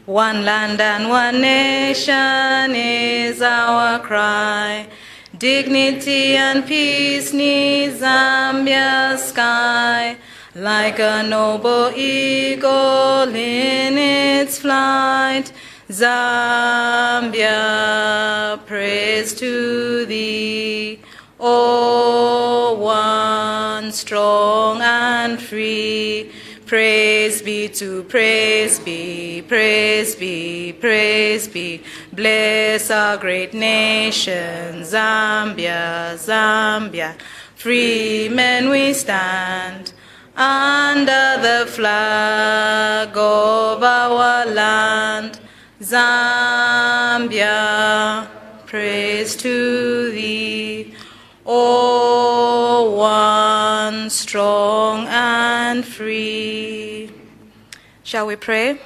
One land and one nation is our cry. Dignity and peace needs Zambia's sky. Like a noble eagle in its flight, Zambia, praise to thee. O one strong and free, praise be to praise be, praise be, praise be. Bless our great nation, Zambia, Zambia. Free men we stand under the flag of our land, Zambia, praise to thee. O one strong and free. Shall we pray?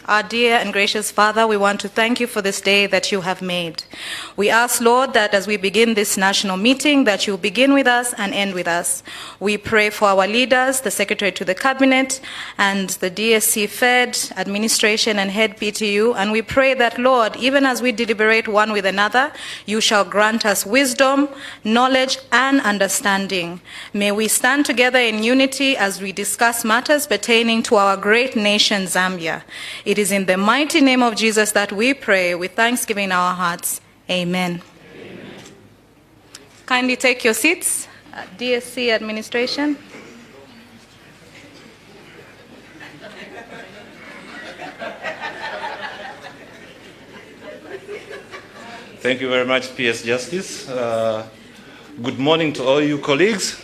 Our dear and gracious Father, we want to thank you for this day that you have made. We ask, Lord, that as we begin this national meeting, that you begin with us and end with us. We pray for our leaders, the Secretary to the Cabinet, and the DSC Fed, administration and head PTU, and we pray that, Lord, even as we deliberate one with another, you shall grant us wisdom, knowledge, and understanding. May we stand together in unity as we discuss matters pertaining to our great nation, Zambia. It is in the mighty name of Jesus that we pray with thanksgiving in our hearts. Amen. Amen. Kindly take your seats. DSC administration. Thank you very much, PS Justice. Good morning to all you colleagues,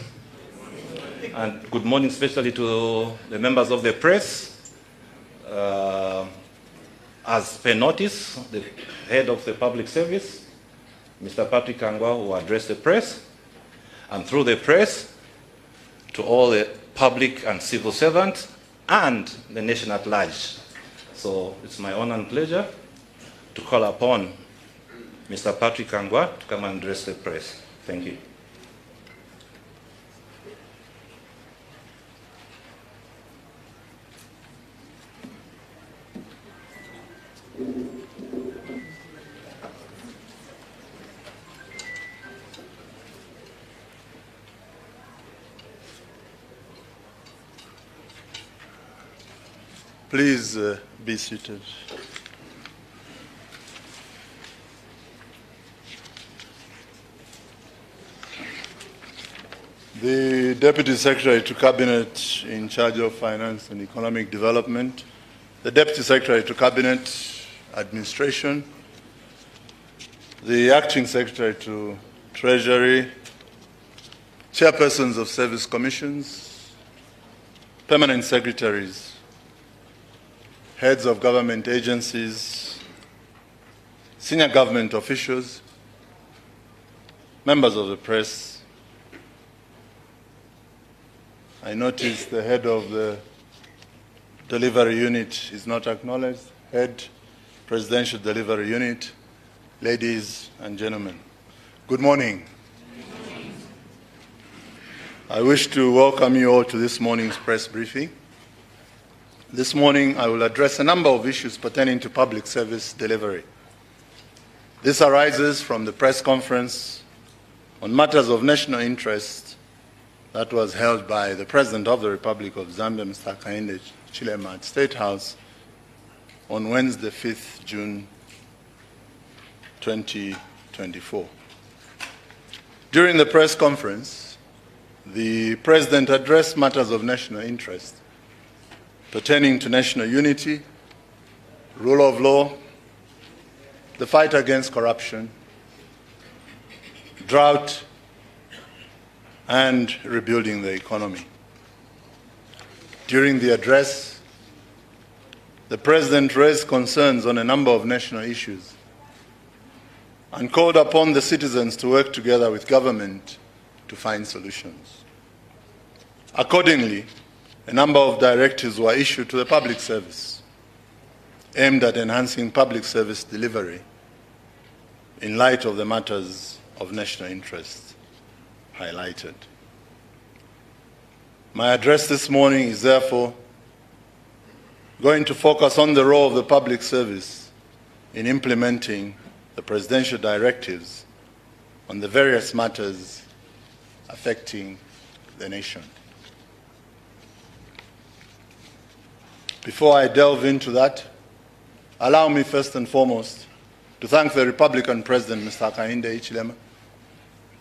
and good morning especially to the members of the press. As per notice, the head of the public service, Mr. Patrick Kangwa, will address the press, and through the press, to all the public and civil servants and the nation at large. So it's my honor and pleasure to call upon Mr. Patrick Kangwa to come and address the press. Thank you. Please be seated. The Deputy Secretary to Cabinet in charge of Finance and Economic Development, the Deputy Secretary to Cabinet Administration, the Acting Secretary to Treasury, Chairpersons of Service Commissions, Permanent Secretaries, heads of government agencies, senior government officials, members of the press. I noticed the head of the delivery unit is not acknowledged. Head, Presidential Delivery Unit, ladies and gentlemen, good morning. Good morning. I wish to welcome you all to this morning's press briefing. This morning, I will address a number of issues pertaining to public service delivery. This arises from the press conference on matters of national interest that was held by the President of the Republic of Zambia, Mr. Hakainde Hichilema, at State House on Wednesday, 5th June 2024. During the press conference, the President addressed matters of national interest pertaining to national unity, rule of law, the fight against corruption, drought, and rebuilding the economy. During the address, the President raised concerns on a number of national issues and called upon the citizens to work together with government to find solutions. Accordingly, a number of directives were issued to the public service aimed at enhancing public service delivery in light of the matters of national interest highlighted. My address this morning is therefore going to focus on the role of the public service in implementing the presidential directives on the various matters affecting the nation. Before I delve into that, allow me first and foremost to thank the Republican President, Mr. Hakainde Hichilema,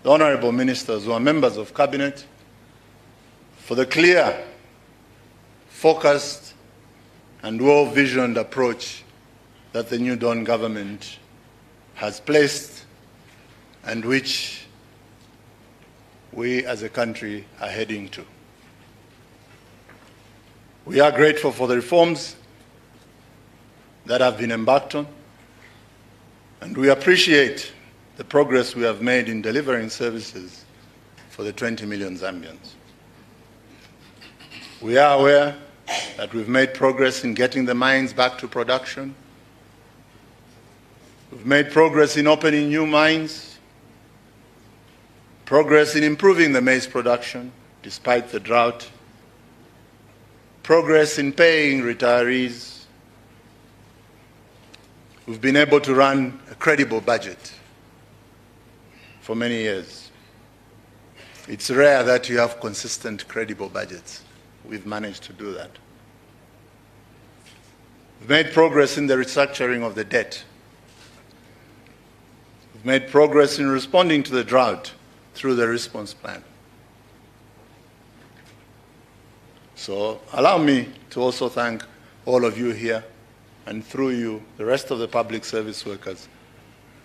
the honorable ministers who are members of Cabinet, for the clear, focused, and well-visioned approach that the New Dawn government has placed and which we as a country are heading to. We are grateful for the reforms that have been embarked on, and we appreciate the progress we have made in delivering services for the 20 million Zambians. We are aware that we've made progress in getting the mines back to production. We've made progress in opening new mines, progress in improving the maize production despite the drought, progress in paying retirees. We've been able to run a credible budget for many years. It's rare that you have consistent, credible budgets. We've managed to do that. We've made progress in the restructuring of the debt. We've made progress in responding to the drought through the response plan. So allow me to also thank all of you here, and through you, the rest of the public service workers,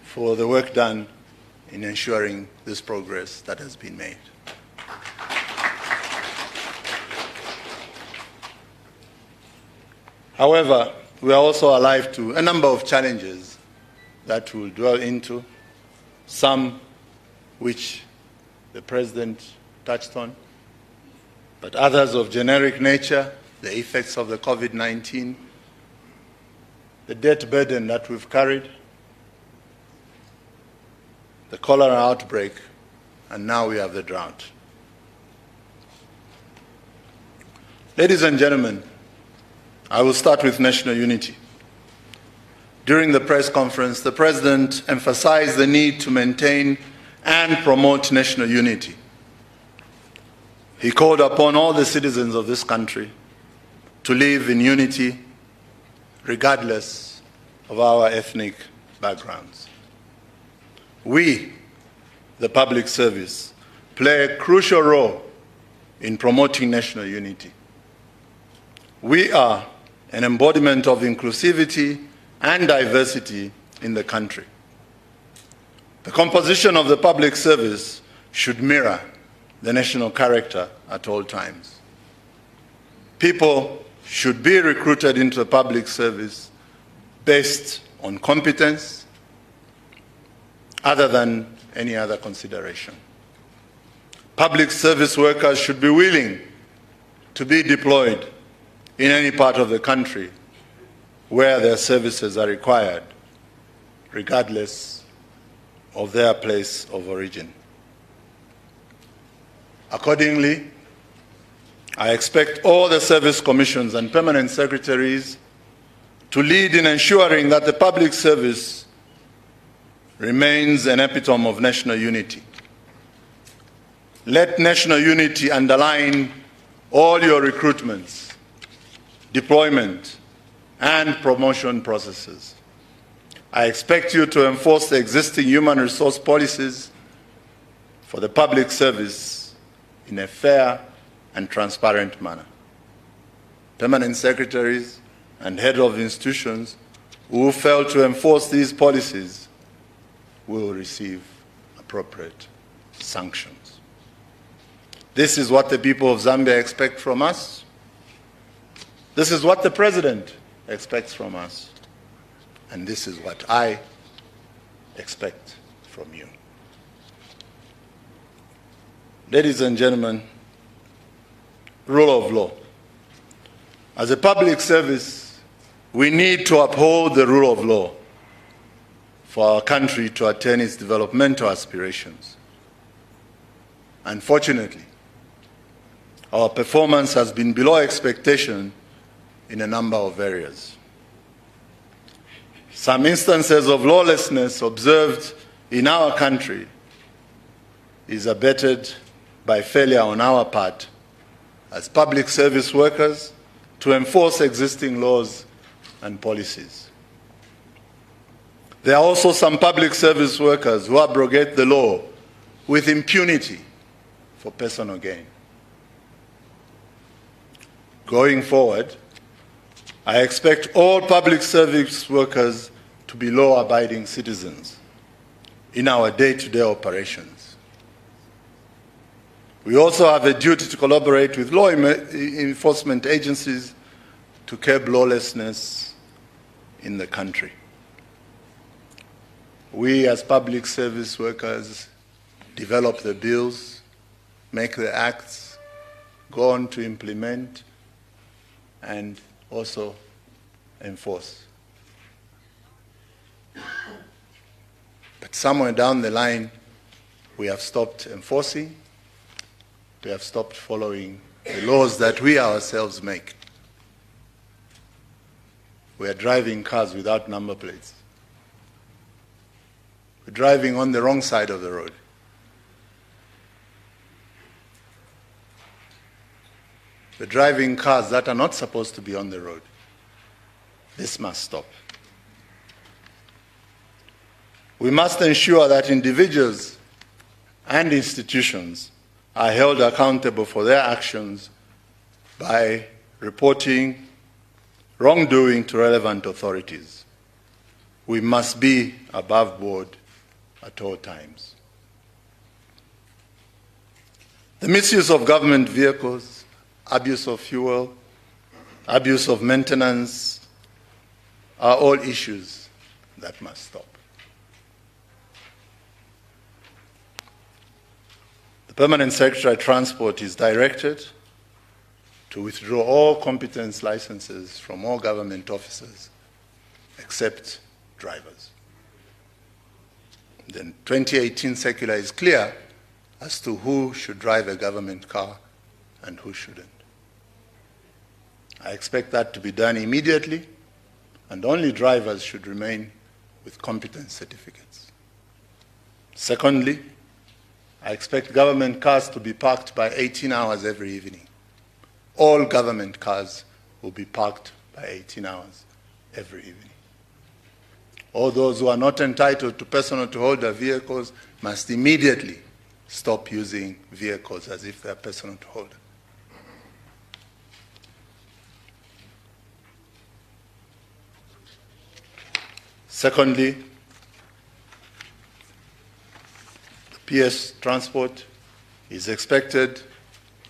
for the work done in ensuring this progress that has been made. However, we are also alive to a number of challenges that we'll dwell into, some which the President touched on, but others of generic nature, the effects of the COVID-19, the debt burden that we've carried, the cholera outbreak, and now we have the drought. Ladies and gentlemen, I will start with national unity. During the press conference, the President emphasized the need to maintain and promote national unity. He called upon all the citizens of this country to live in unity regardless of our ethnic backgrounds. We, the public service, play a crucial role in promoting national unity. We are an embodiment of inclusivity and diversity in the country. The composition of the public service should mirror the national character at all times. People should be recruited into the public service based on competence other than any other consideration. Public service workers should be willing to be deployed in any part of the country where their services are required, regardless of their place of origin. Accordingly, I expect all the service commissions and permanent secretaries to lead in ensuring that the public service remains an epitome of national unity. Let national unity underline all your recruitments, deployment, and promotion processes. I expect you to enforce the existing human resource policies for the public service in a fair and transparent manner. Permanent secretaries and heads of institutions who fail to enforce these policies will receive appropriate sanctions. This is what the people of Zambia expect from us. This is what the President expects from us. And this is what I expect from you. Ladies and gentlemen, rule of law. As a public service, we need to uphold the rule of law for our country to attain its developmental aspirations. Unfortunately, our performance has been below expectation in a number of areas. Some instances of lawlessness observed in our country is abetted by failure on our part as public service workers to enforce existing laws and policies. There are also some public service workers who abrogate the law with impunity for personal gain. Going forward, I expect all public service workers to be law-abiding citizens in our day-to-day operations. We also have a duty to collaborate with law enforcement agencies to curb lawlessness in the country. We as public service workers develop the bills, make the acts, go on to implement, and also enforce. But somewhere down the line, we have stopped enforcing, we have stopped following the laws that we ourselves make. We are driving cars without number plates. We're driving on the wrong side of the road. We're driving cars that are not supposed to be on the road. This must stop. We must ensure that individuals and institutions are held accountable for their actions by reporting wrongdoing to relevant authorities. We must be above board at all times. The misuse of government vehicles, abuse of fuel, abuse of maintenance are all issues that must stop. The Permanent Secretary of Transport is directed to withdraw all competence licenses from all government officers except drivers. The 2018 circular is clear as to who should drive a government car and who shouldn't. I expect that to be done immediately, and only drivers should remain with competence certificates. Secondly, I expect government cars to be parked by 18 hours every evening. All government cars will be parked by 18 hours every evening. All those who are not entitled to personal to holder vehicles must immediately stop using vehicles as if they are personal to holder. Secondly, PS Transport is expected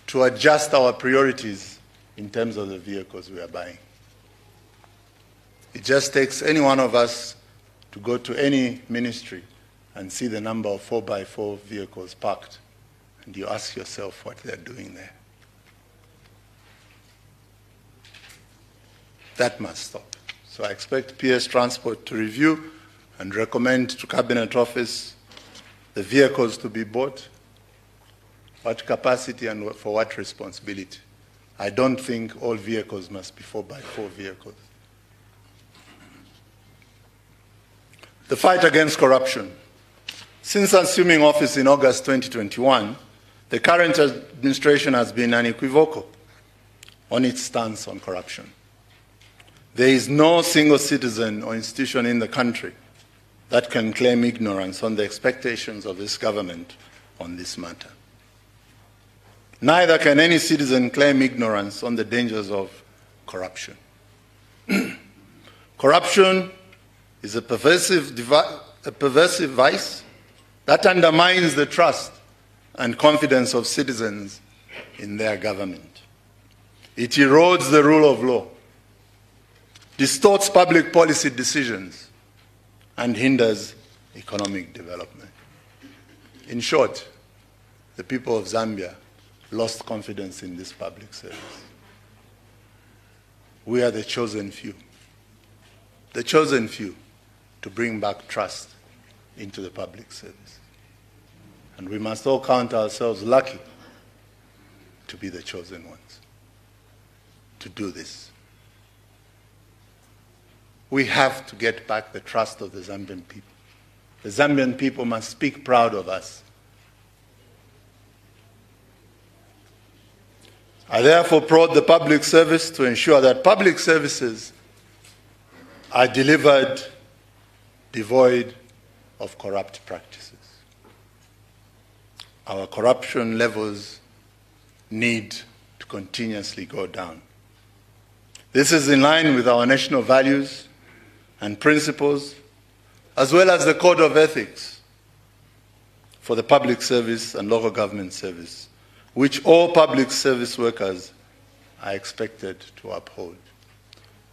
to adjust our priorities in terms of the vehicles we are buying. It just takes any one of us to go to any ministry and see the number of 4x4 vehicles parked, and you ask yourself what they're doing there. That must stop. So I expect PS Transport to review and recommend to Cabinet Office the vehicles to be bought, what capacity and for what responsibility. I don't think all vehicles must be 4x4 vehicles. The fight against corruption. Since assuming office in August 2021, the current administration has been unequivocal on its stance on corruption. There is no single citizen or institution in the country that can claim ignorance on the expectations of this government on this matter. Neither can any citizen claim ignorance on the dangers of corruption. Corruption is a pervasive vice that undermines the trust and confidence of citizens in their government. It erodes the rule of law, distorts public policy decisions, and hinders economic development. In short, the people of Zambia lost confidence in this public service. We are the chosen few to bring back trust into the public service. And we must all count ourselves lucky to be the chosen ones to do this. we have to get back the trust of the Zambian people. The Zambian people must speak proud of us. I therefore prod the public service to ensure that public services are delivered devoid of corrupt practices. Our corruption levels need to continuously go down. This is in line with our national values and principles, as well as the Code of Ethics for the public service and local government service, which all public service workers are expected to uphold.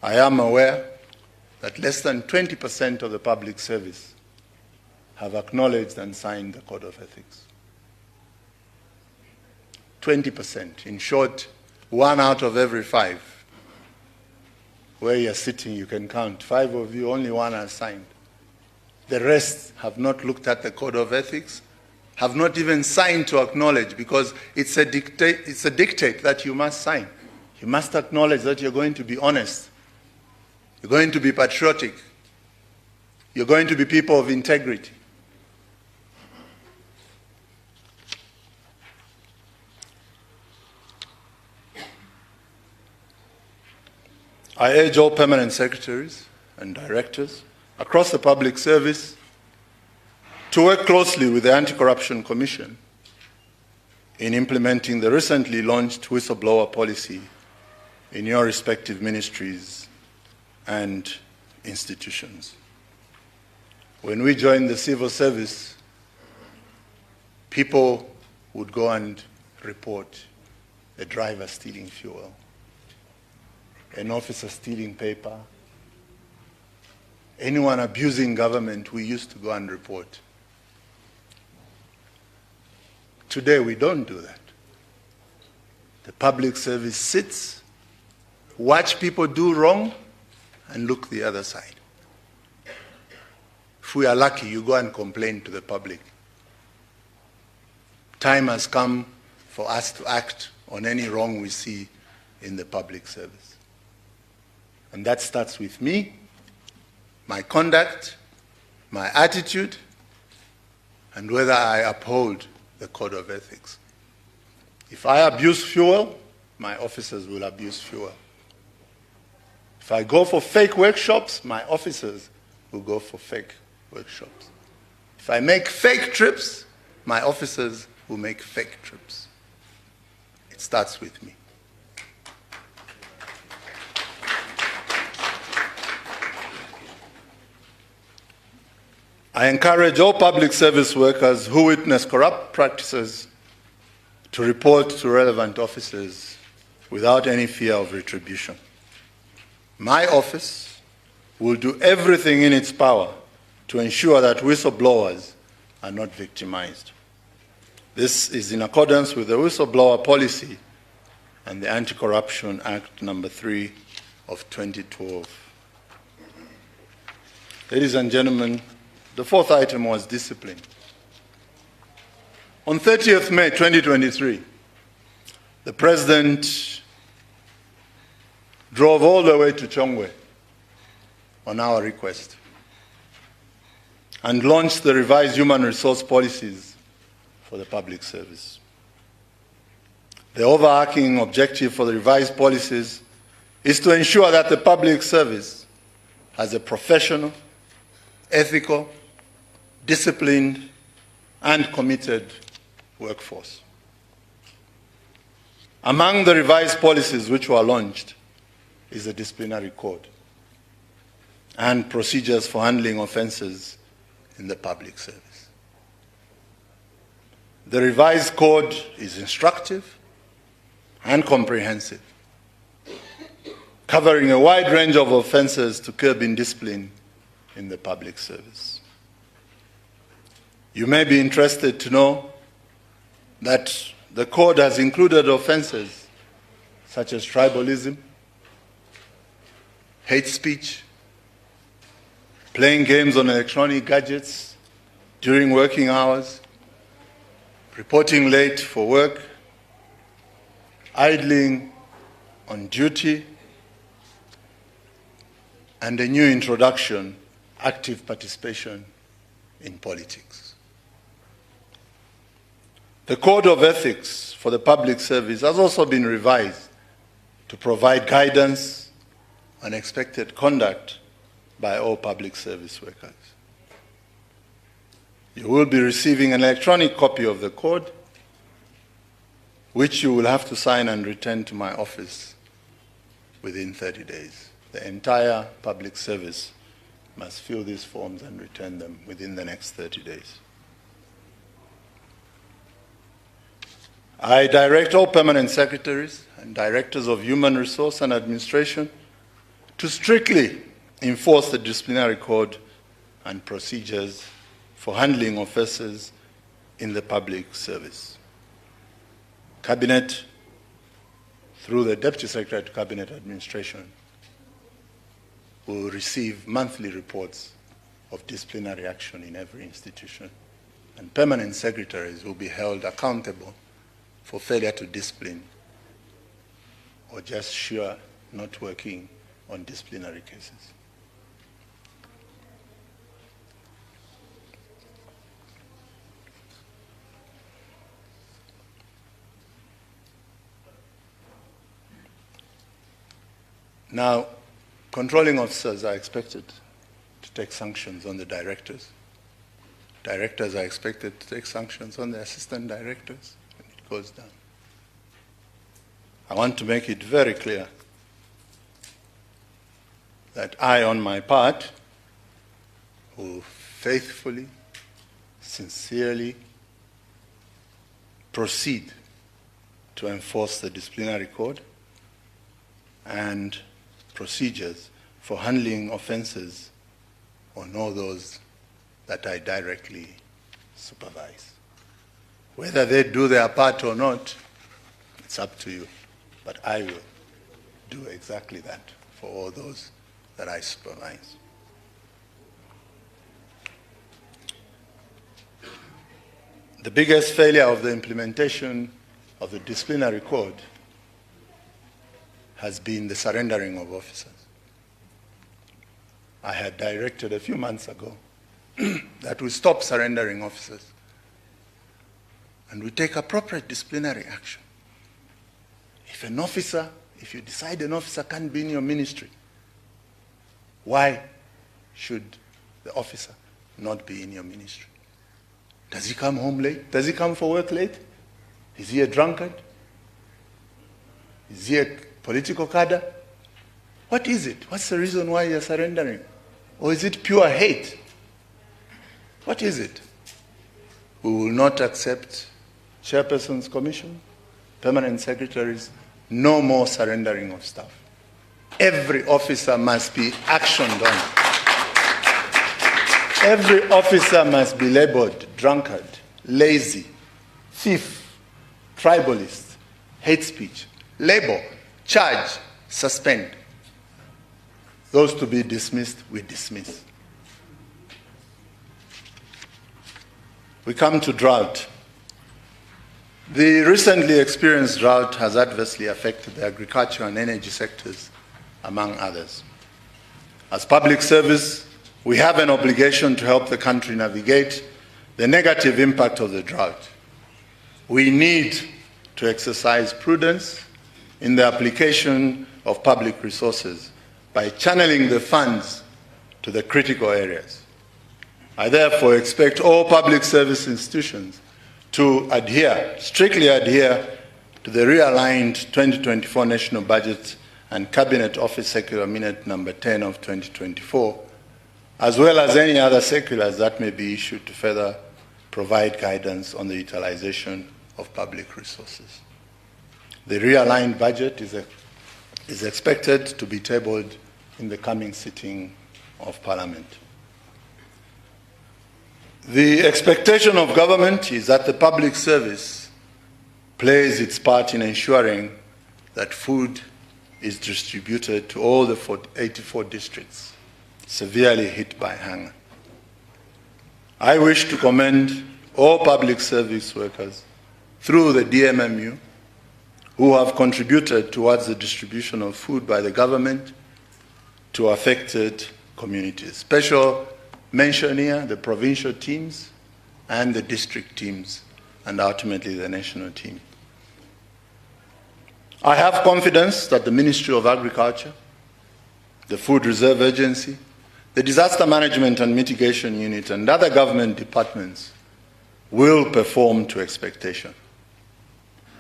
I am aware that less than 20% of the public service have acknowledged and signed the Code of Ethics. 20%. In short, 1 out of every 5. Where you're sitting, you can count. 5 of you, only 1 has signed. The rest have not looked at the Code of Ethics, have not even signed to acknowledge, because it's a dictate that you must sign. You must acknowledge that you're going to be honest. You're going to be patriotic. You're going to be people of integrity. I urge all permanent secretaries and directors across the public service to work closely with the Anti-Corruption Commission in implementing the recently launched whistleblower policy in your respective ministries and institutions. When we joined the civil service, people would go and report a driver stealing fuel, an officer stealing paper, anyone abusing government, we used to go and report. Today, we don't do that. The public service sits, watch people do wrong, and look the other side. If we are lucky, you go and complain to the public. Time has come for us to act on any wrong we see in the public service. And that starts with me, my conduct, my attitude, and whether I uphold the Code of Ethics. If I abuse fuel, my officers will abuse fuel. If I go for fake workshops, my officers will go for fake workshops. If I make fake trips, my officers will make fake trips. It starts with me. I encourage all public service workers who witness corrupt practices to report to relevant officers without any fear of retribution. My office will do everything in its power to ensure that whistleblowers are not victimized. This is in accordance with the whistleblower policy and the Anti-Corruption Act No. 3 of 2012. Ladies and gentlemen, the fourth item was discipline. On 30th May 2023, the President drove all the way to Kangwa on our request and launched the revised human resource policies for the public service. The overarching objective for the revised policies is to ensure that the public service has a professional, ethical, disciplined, and committed workforce. Among the revised policies which were launched is a disciplinary code and procedures for handling offenses in the public service. The revised code is instructive and comprehensive, covering a wide range of offenses to curb indiscipline in the public service. You may be interested to know that the code has included offenses such as tribalism, hate speech, playing games on electronic gadgets during working hours, reporting late for work, idling on duty, and a new introduction, active participation in politics. The Code of Ethics for the Public Service has also been revised to provide guidance on expected conduct by all public service workers. You will be receiving an electronic copy of the code, which you will have to sign and return to my office within 30 days. The entire public service must fill these forms and return them within the next 30 days. I direct all permanent secretaries and directors of human resource and administration to strictly enforce the disciplinary code and procedures for handling offences in the public service. Cabinet, through the Deputy Secretary to Cabinet Administration, will receive monthly reports of disciplinary action in every institution, and permanent secretaries will be held accountable for failure to discipline or just sheer not working on disciplinary cases. Now, controlling officers are expected to take sanctions on the directors. Directors are expected to take sanctions on the assistant directors when it goes down. I want to make it very clear that I, on my part, will faithfully, sincerely proceed to enforce the disciplinary code and procedures for handling offences on all those that I directly supervise. Whether they do their part or not, it's up to you. But I will do exactly that for all those that I supervise. The biggest failure of the implementation of the disciplinary code has been the surrendering of officers. I had directed a few months ago that we stop surrendering officers and we take appropriate disciplinary action. If you decide an officer can't be in your ministry, why should the officer not be in your ministry? Does he come home late? Does he come for work late? Is he a drunkard? Is he a political cadre? What is it? What's the reason why you're surrendering? Or is it pure hate? What is it? We will not accept chairperson's commission, permanent secretaries, no more surrendering of staff. Every officer must be actioned on. Every officer must be labeled drunkard, lazy, thief, tribalist, hate speech. Label, charge, suspend. Those to be dismissed, we dismiss. We come to drought. The recently experienced drought has adversely affected the agriculture and energy sectors, among others. As public service, we have an obligation to help the country navigate the negative impact of the drought. We need to exercise prudence in the application of public resources by channeling the funds to the critical areas. I therefore expect all public service institutions to strictly adhere to the realigned 2024 National Budget and Cabinet Office Circular Minute number 10 of 2024, as well as any other circulars that may be issued to further provide guidance on the utilization of public resources. The realigned budget is expected to be tabled in the coming sitting of Parliament. The expectation of government is that the public service plays its part in ensuring that food is distributed to all the 84 districts severely hit by hunger. I wish to commend all public service workers through the DMMU who have contributed towards the distribution of food by the government to affected communities. Special mention here, the provincial teams and the district teams, and ultimately the national team. I have confidence that the Ministry of Agriculture, the Food Reserve Agency, the Disaster Management and Mitigation Unit, and other government departments will perform to expectation.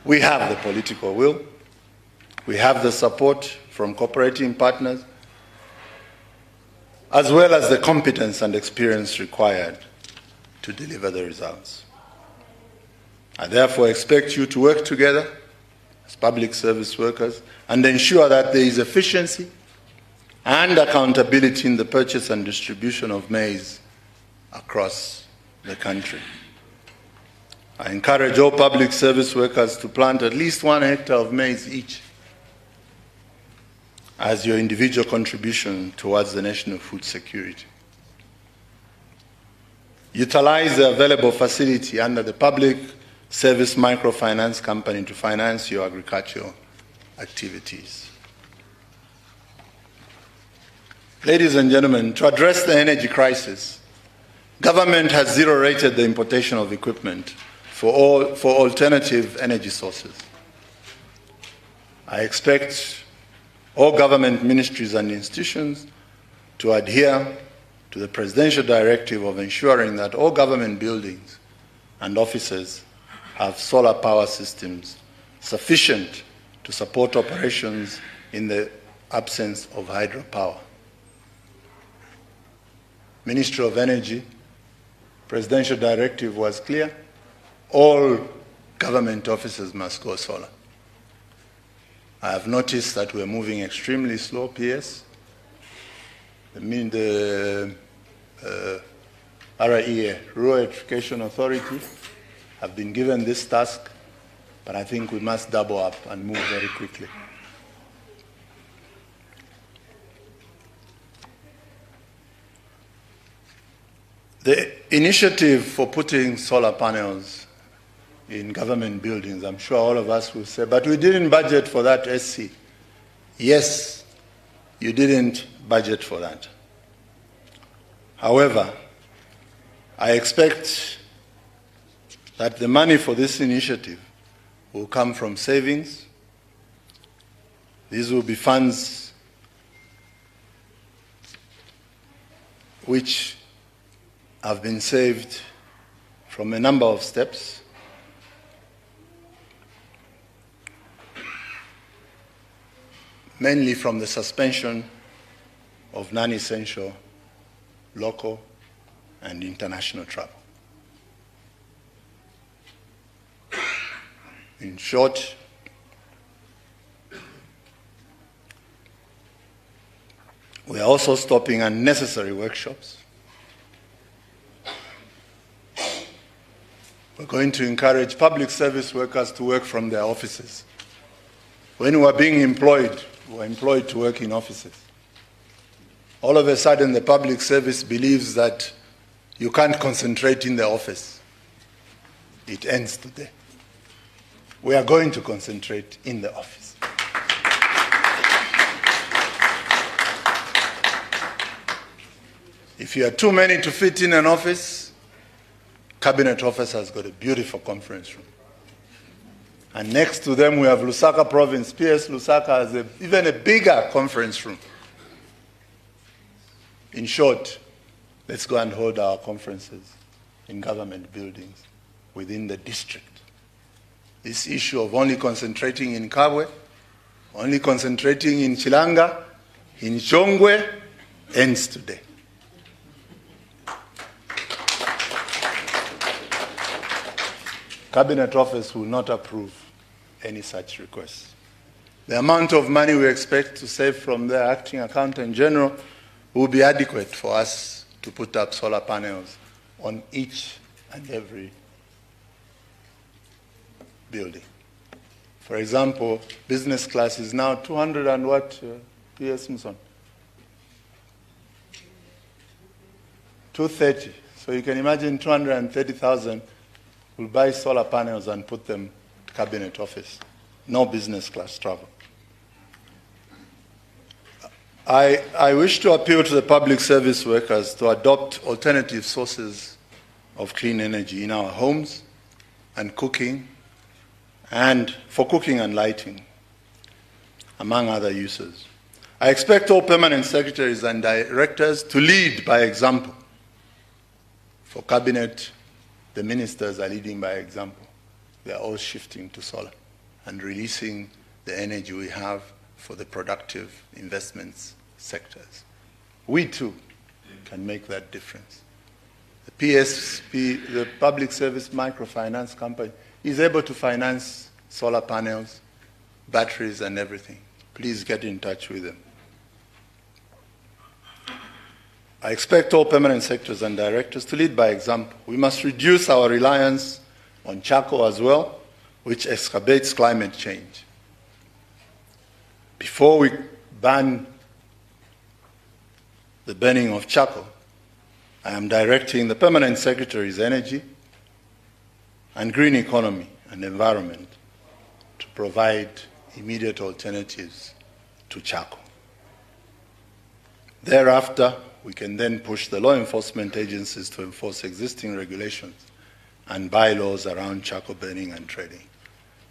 We have the political will, we have the support from cooperating partners, as well as the competence and experience required to deliver the results. I therefore expect you to work together as public service workers and ensure that there is efficiency and accountability in the purchase and distribution of maize across the country. I encourage all public service workers to plant at least 1 hectare of maize each as your individual contribution towards the national food security. Utilize the available facility under the Public Service Microfinance Company to finance your agricultural activities. Ladies and gentlemen, to address the energy crisis, government has zero-rated the importation of equipment for alternative energy sources. I expect all government ministries and institutions to adhere to the presidential directive of ensuring that all government buildings and offices have solar power systems sufficient to support operations in the absence of hydropower. Ministry of Energy, presidential directive was clear. All government offices must go solar. I have noticed that we're moving extremely slow, PS. The REA, Rural Electrification Authority, have been given this task, but I think we must double up and move very quickly. The initiative for putting solar panels in government buildings, I'm sure all of us will say, but we didn't budget for that, SC. Yes, you didn't budget for that. However, I expect that the money for this initiative will come from savings. These will be funds which have been saved from a number of steps. Mainly from the suspension of non-essential local and international travel. In short, we are also stopping unnecessary workshops. We're going to encourage public service workers to work from their offices. When we are being employed, we are employed to work in offices. All of a sudden, the public service believes that you can't concentrate in the office. It ends today. We are going to concentrate in the office. If you are too many to fit in an office, Cabinet Office has got a beautiful conference room. And next to them, we have Lusaka Province. PS Lusaka has even a bigger conference room. In short, let's go and hold our conferences in government buildings within the district. This issue of only concentrating in Kabwe, only concentrating in Chilanga, in Chongwe, ends today. Cabinet Office will not approve any such requests. The amount of money we expect to save from the Acting Accountant General will be adequate for us to put up solar panels on each and every building. For example, business class is now 200 and what, P.S. Simpson? 230. So you can imagine 230,000 will buy solar panels and put them to Cabinet Office. No business class travel. I wish to appeal to the public service workers to adopt alternative sources of clean energy in our homes and cooking, and for cooking and lighting, among other uses. I expect all permanent secretaries and directors to lead by example. For cabinet, the ministers are leading by example. They are all shifting to solar and releasing the energy we have for the productive investments sectors. We too can make that difference. The PSP, the Public Service Microfinance Company, is able to finance solar panels, batteries, and everything. Please get in touch with them. I expect all permanent secretaries and directors to lead by example. We must reduce our reliance on charcoal as well, which exacerbates climate change. Before we ban the burning of charcoal, I am directing the permanent secretaries energy and green economy and environment to provide immediate alternatives to charcoal. Thereafter, we can then push the law enforcement agencies to enforce existing regulations and bylaws around charcoal burning and trading.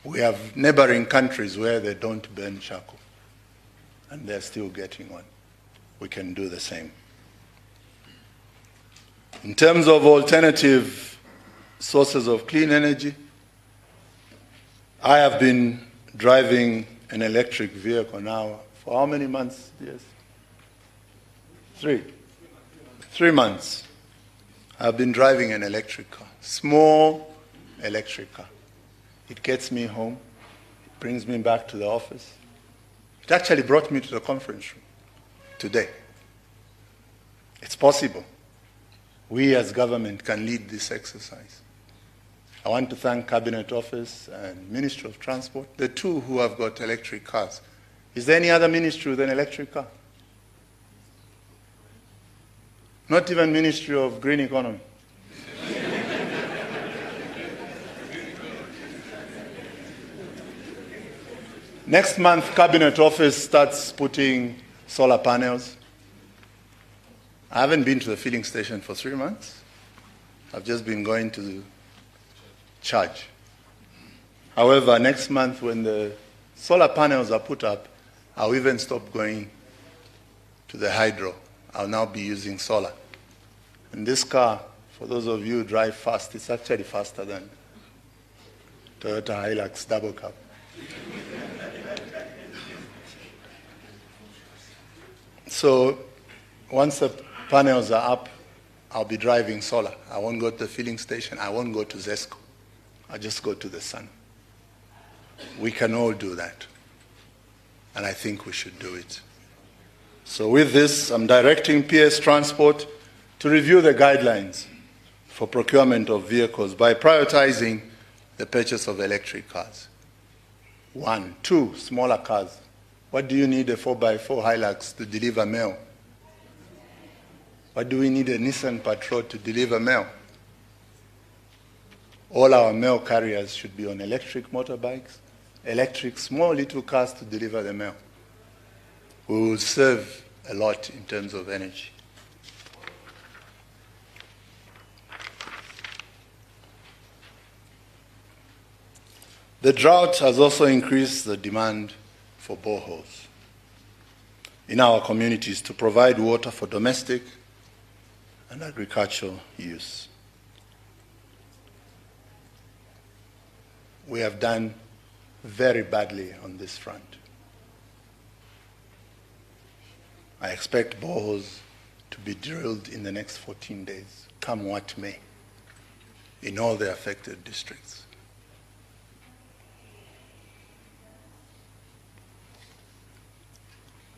We have neighboring countries where they don't burn charcoal, and they're still getting one. We can do the same. In terms of alternative sources of clean energy, I have been driving an electric vehicle now for how many months? Yes. 3 months. I've been driving an electric car, small electric car. It gets me home, it brings me back to the office. It actually brought me to the conference room today. It's possible. We as government can lead this exercise. I want to thank Cabinet Office and Ministry of Transport, the two who have got electric cars. Is there any other ministry with an electric car? Not even Ministry of Green Economy. Next month, Cabinet Office starts putting solar panels. I haven't been to the filling station for 3 months. I've just been going to charge. However, next month when the solar panels are put up, I'll even stop going to the hydro. I'll now be using solar. And this car, for those of you who drive fast, it's actually faster than Toyota Hilux double cab. So once the panels are up, I'll be driving solar. I won't go to the filling station. I won't go to Zesco. I'll just go to the sun. We can all do that. And I think we should do it. So with this, I'm directing PS Transport to review the guidelines for procurement of vehicles by prioritizing the purchase of electric cars. 1. 2, smaller cars. What do you need a 4x4 Hilux to deliver mail? What do we need a Nissan Patrol to deliver mail? All our mail carriers should be on electric motorbikes, electric small little cars to deliver the mail. We will save a lot in terms of energy. The drought has also increased the demand for boreholes in our communities to provide water for domestic and agricultural use. We have done very badly on this front. I expect boreholes to be drilled in the next 14 days, come what may, in all the affected districts.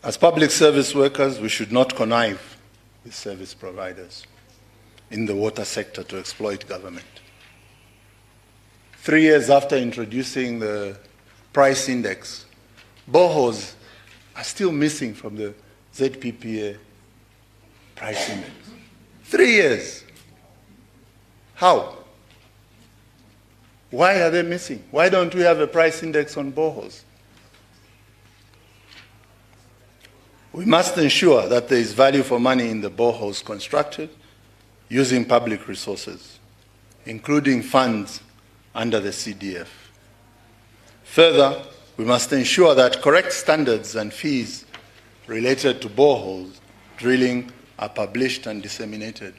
As public service workers, we should not connive with service providers in the water sector to exploit government. 3 years after introducing the price index, boreholes are still missing from the ZPPA price index. 3 years. How? Why are they missing? Why don't we have a price index on boreholes? We must ensure that there is value for money in the boreholes constructed using public resources, including funds under the CDF. Further, we must ensure that correct standards and fees related to boreholes drilling are published and disseminated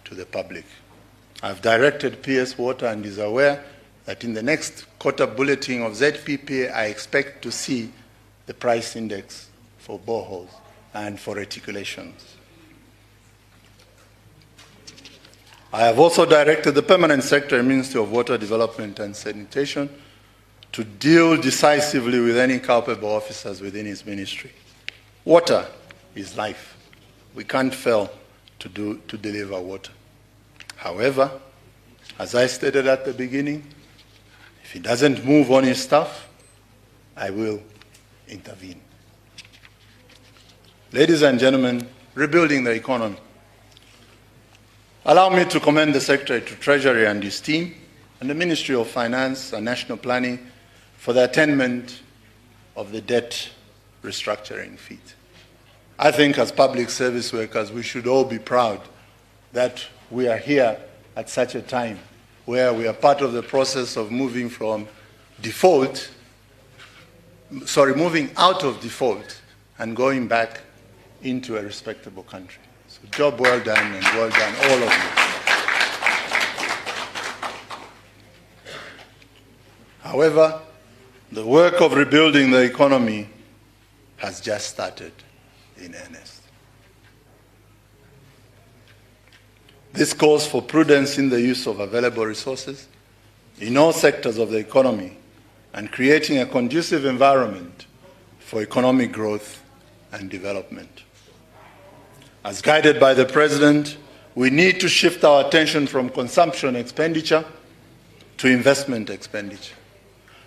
to the public. I've directed PS Water and is aware that in the next quarter bulletin of ZPPA, I expect to see the price index for boreholes and for reticulations. I have also directed the Permanent Secretary, Ministry of Water Development and Sanitation, to deal decisively with any culpable officers within his ministry. Water is life. We can't fail to deliver water. However, as I stated at the beginning, if he doesn't move on his stuff, I will intervene. Ladies and gentlemen, rebuilding the economy. Allow me to commend the Secretary to Treasury and his team and the Ministry of Finance and National Planning for the attainment of the debt restructuring feat. I think as public service workers, we should all be proud that we are here at such a time where we are part of the process of moving out of default and going back into a respectable country. So job well done, and well done, all of you. However, the work of rebuilding the economy has just started in earnest. This calls for prudence in the use of available resources in all sectors of the economy and creating a conducive environment for economic growth and development. As guided by the President, we need to shift our attention from consumption expenditure to investment expenditure.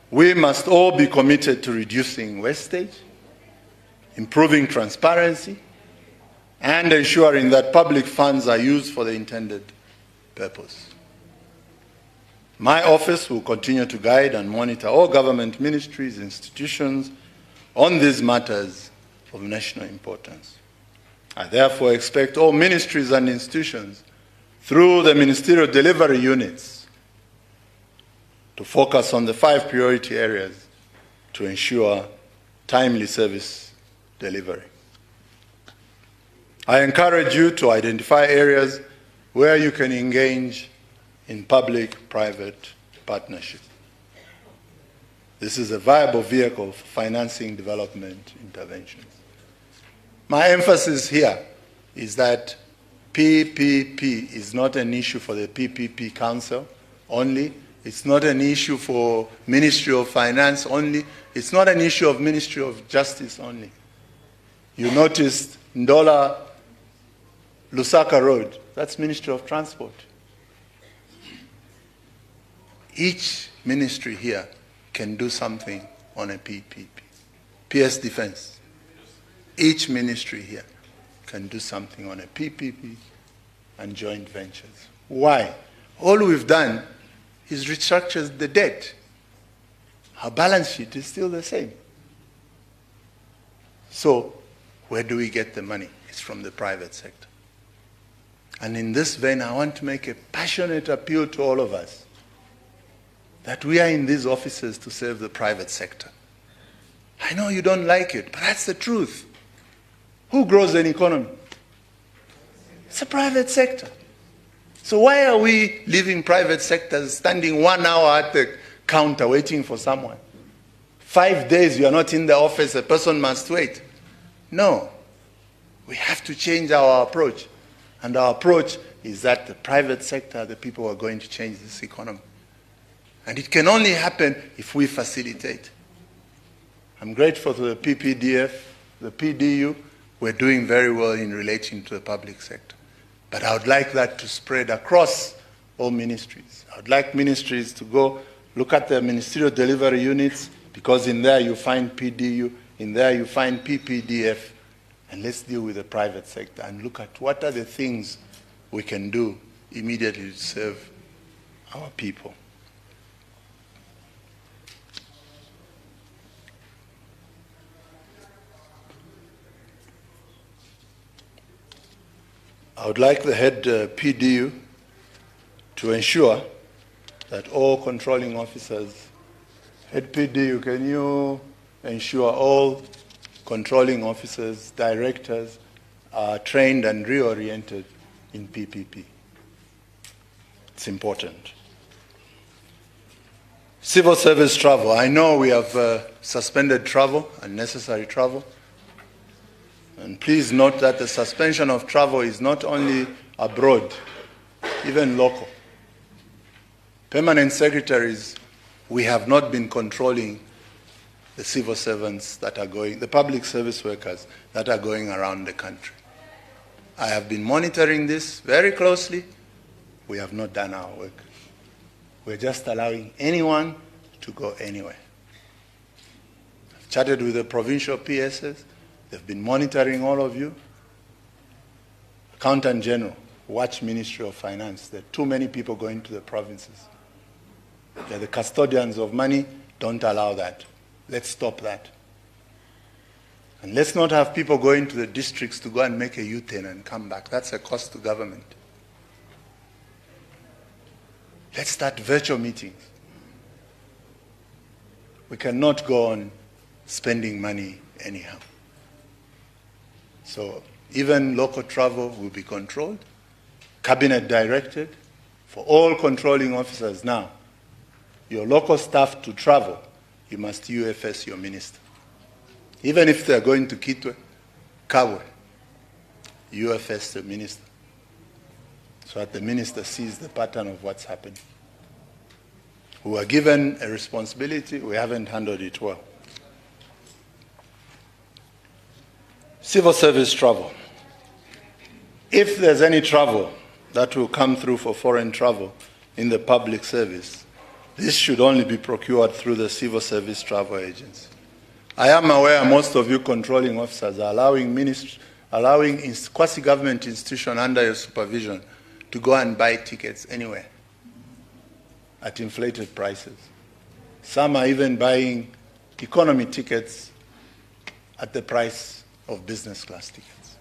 We must all be committed to reducing wastage, improving transparency, and ensuring that public funds are used for the intended purpose. My office will continue to guide and monitor all government ministries and institutions on these matters of national importance. I therefore expect all ministries and institutions, through the ministerial delivery units, to focus on the 5 priority areas to ensure timely service delivery. I encourage you to identify areas where you can engage in public-private partnership. This is a viable vehicle for financing development interventions. My emphasis here is that PPP is not an issue for the PPP Council only. It's not an issue for Ministry of Finance only. It's not an issue of Ministry of Justice only. You noticed Ndola Lusaka Road, that's Ministry of Transport. Each ministry here can do something on a PPP. PS Defense. Each ministry here can do something on a PPP and joint ventures. Why? All we've done is restructure the debt. Our balance sheet is still the same. So, where do we get the money? It's from the private sector. And in this vein, I want to make a passionate appeal to all of us that we are in these offices to serve the private sector. I know you don't like it, but that's the truth. Who grows an economy? It's the private sector. So why are we leaving private sectors standing 1 hour at the counter waiting for someone? 5 days you are not in the office, a person must wait. No. We have to change our approach. And our approach is that the private sector are the people who are going to change this economy. And it can only happen if we facilitate. I'm grateful to the PPDF, the PDU. We're doing very well in relating to the public sector. But I would like that to spread across all ministries. I would like ministries to go look at their ministerial delivery units, because in there you find PDU, in there you find PPDF, and let's deal with the private sector and look at what are the things we can do immediately to serve our people. I would like the head PDU to ensure that all controlling officers, head PDU, can you ensure all controlling officers, directors are trained and reoriented in PPP? It's important. Civil service travel. I know we have suspended travel, unnecessary travel. And please note that the suspension of travel is not only abroad, even local. Permanent secretaries, we have not been controlling the civil servants that are going, the public service workers that are going around the country. I have been monitoring this very closely. We have not done our work. We're just allowing anyone to go anywhere. I've chatted with the provincial PSs. They've been monitoring all of you. Accountant General, watch Ministry of Finance. There are too many people going to the provinces. They're the custodians of money. Don't allow that. Let's stop that. And let's not have people going to the districts to go and make a U-turn and come back. That's a cost to government. Let's start virtual meetings. We cannot go on spending money anyhow. So even local travel will be controlled, cabinet directed for all controlling officers now. Your local staff to travel, you must UFS your minister. Even if they're going to Kitwe, Kangwa, UFS the minister. So that the minister sees the pattern of what's happening. We were given a responsibility, we haven't handled it well. Civil service travel. If there's any travel that will come through for foreign travel in the public service, this should only be procured through the Civil Service Travel Agency. I am aware most of you controlling officers are allowing quasi-government institutions under your supervision to go and buy tickets anywhere at inflated prices. Some are even buying economy tickets at the price of business class tickets,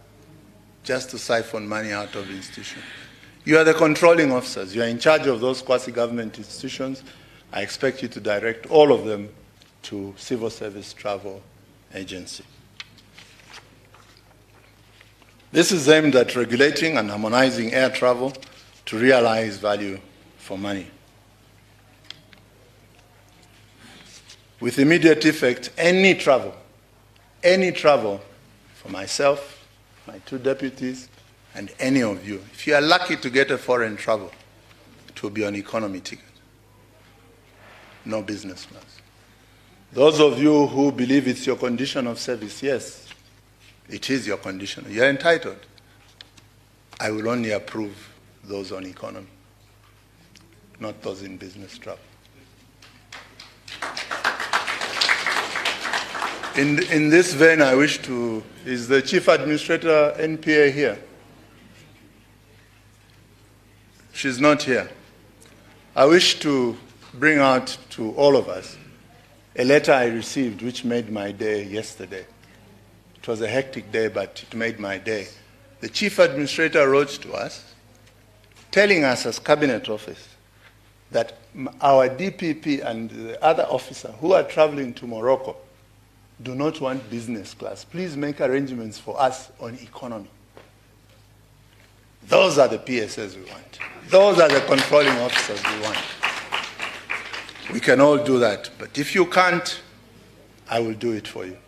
just to siphon money out of the institution. You are the controlling officers. You are in charge of those quasi-government institutions. I expect you to direct all of them to Civil Service Travel Agency. This is aimed at regulating and harmonizing air travel to realize value for money. With immediate effect, any travel for myself, my two deputies, and any of you, if you are lucky to get a foreign travel, it will be on economy ticket, no business class. Those of you who believe it's your condition of service, yes, it is your condition. You're entitled. I will only approve those on economy, not those in business travel. In this vein, I wish to, is the Chief Administrator NPA here? She's not here. I wish to bring out to all of us a letter I received which made my day yesterday. It was a hectic day, but it made my day. The Chief Administrator wrote to us telling us as Cabinet Office that our DPP and the other officer who are traveling to Morocco do not want business class. Please make arrangements for us on economy. Those are the PSs we want. Those are the controlling officers we want. We can all do that, but if you can't, I will do it for you.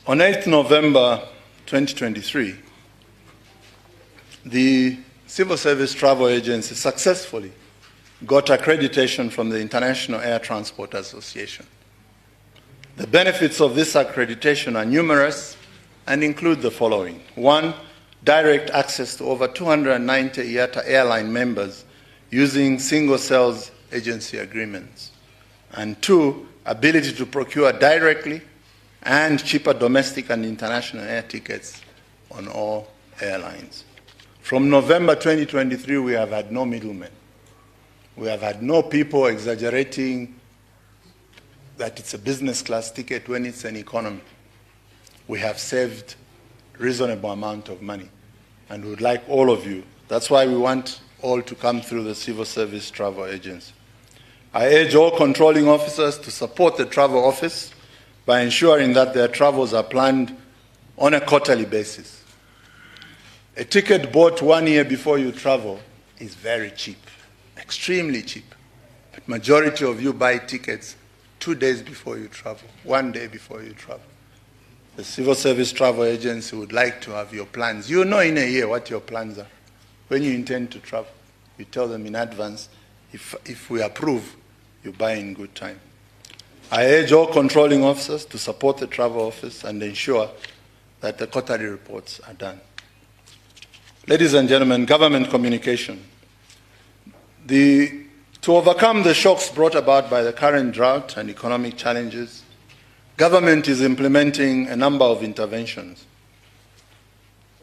On 8th November 2023, the Civil Service Travel Agency successfully got accreditation from the International Air Transport Association. The benefits of this accreditation are numerous and include the following. 1, direct access to over 290 IATA airline members using single sales agency agreements. And 2, ability to procure directly and cheaper domestic and international air tickets on all airlines. From November 2023, we have had no middlemen. We have had no people exaggerating that it's a business class ticket when it's an economy. We have saved a reasonable amount of money, and we would like all of you. That's why we want all to come through the Civil Service Travel Agency. I urge all controlling officers to support the travel office by ensuring that their travels are planned on a quarterly basis. A ticket bought 1 year before you travel is very cheap, extremely cheap. But majority of you buy tickets 2 days before you travel, 1 day before you travel. The Civil Service Travel Agency would like to have your plans. You know in a year what your plans are. When you intend to travel, you tell them in advance. If we approve, you buy in good time. I urge all controlling officers to support the travel office and ensure that the quarterly reports are done. Ladies and gentlemen, government communication. To overcome the shocks brought about by the current drought and economic challenges, government is implementing a number of interventions.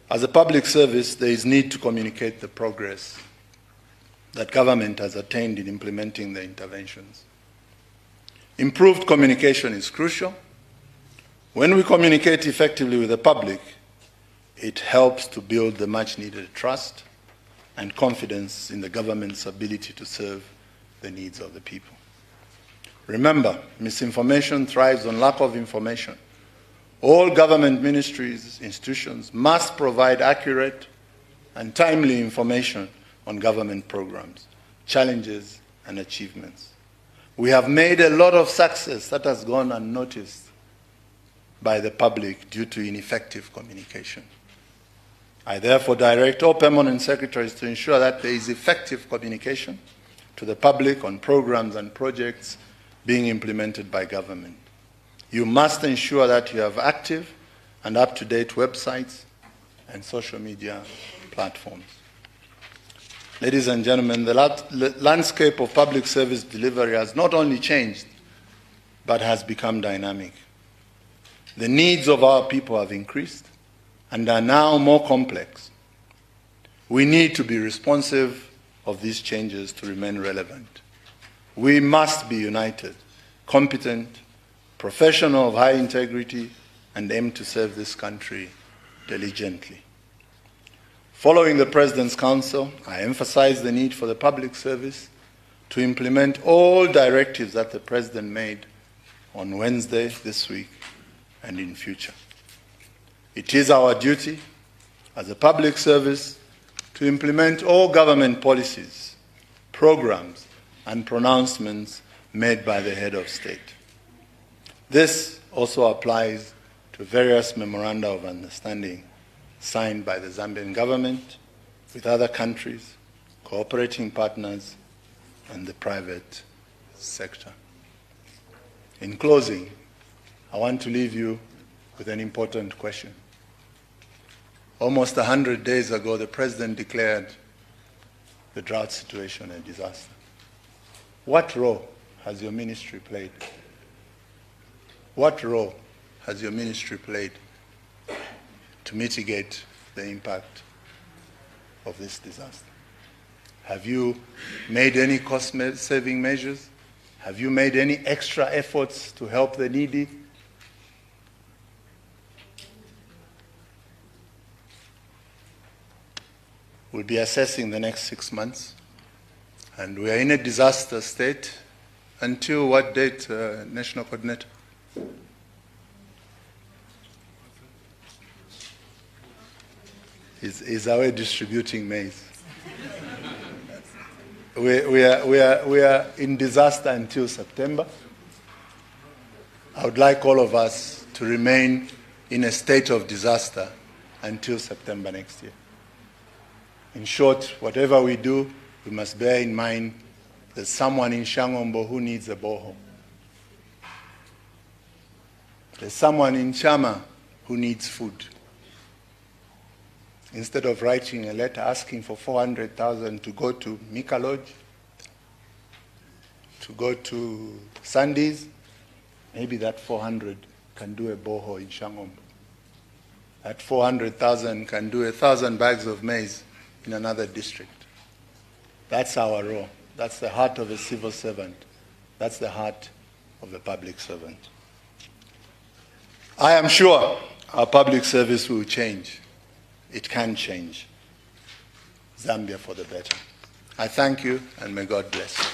As a public service, there is need to communicate the progress that government has attained in implementing the interventions. Improved communication is crucial. When we communicate effectively with the public, it helps to build the much-needed trust and confidence in the government's ability to serve the needs of the people. Remember, misinformation thrives on lack of information. All government ministries, institutions must provide accurate and timely information on government programs, challenges, and achievements. We have made a lot of success that has gone unnoticed by the public due to ineffective communication. I therefore direct all permanent secretaries to ensure that there is effective communication to the public on programs and projects being implemented by government. You must ensure that you have active and up-to-date websites and social media platforms. Ladies and gentlemen, the landscape of public service delivery has not only changed, but has become dynamic. The needs of our people have increased and are now more complex. We need to be responsive of these changes to remain relevant. We must be united, competent, professional of high integrity, and aim to serve this country diligently. Following the President's Council, I emphasize the need for the public service to implement all directives that the President made on Wednesday this week and in future. It is our duty as a public service to implement all government policies, programs, and pronouncements made by the head of state. This also applies to various memoranda of understanding signed by the Zambian government with other countries, cooperating partners, and the private sector. In closing, I want to leave you with an important question. Almost 100 days ago, the President declared the drought situation a disaster. What role has your ministry played? What role has your ministry played to mitigate the impact of this disaster? Have you made any cost-saving measures? Have you made any extra efforts to help the needy? We'll be assessing the next 6 months, and we are in a disaster state until what date, National Coordinator? Is away distributing maize. We are in disaster until September. I would like all of us to remain in a state of disaster until September next year. In short, whatever we do, we must bear in mind there's someone in Shangombo who needs a borehole. There's someone in Chama who needs food. Instead of writing a letter asking for 400,000 to go to Mika Lodge, to go to Sandy's, maybe that 400 can do a borehole in Shangombo. That 400,000 can do 1,000 bags of maize in another district. That's our role. That's the heart of a civil servant. That's the heart of the public servant. I am sure our public service will change. It can change Zambia for the better. I thank you, and may God bless you.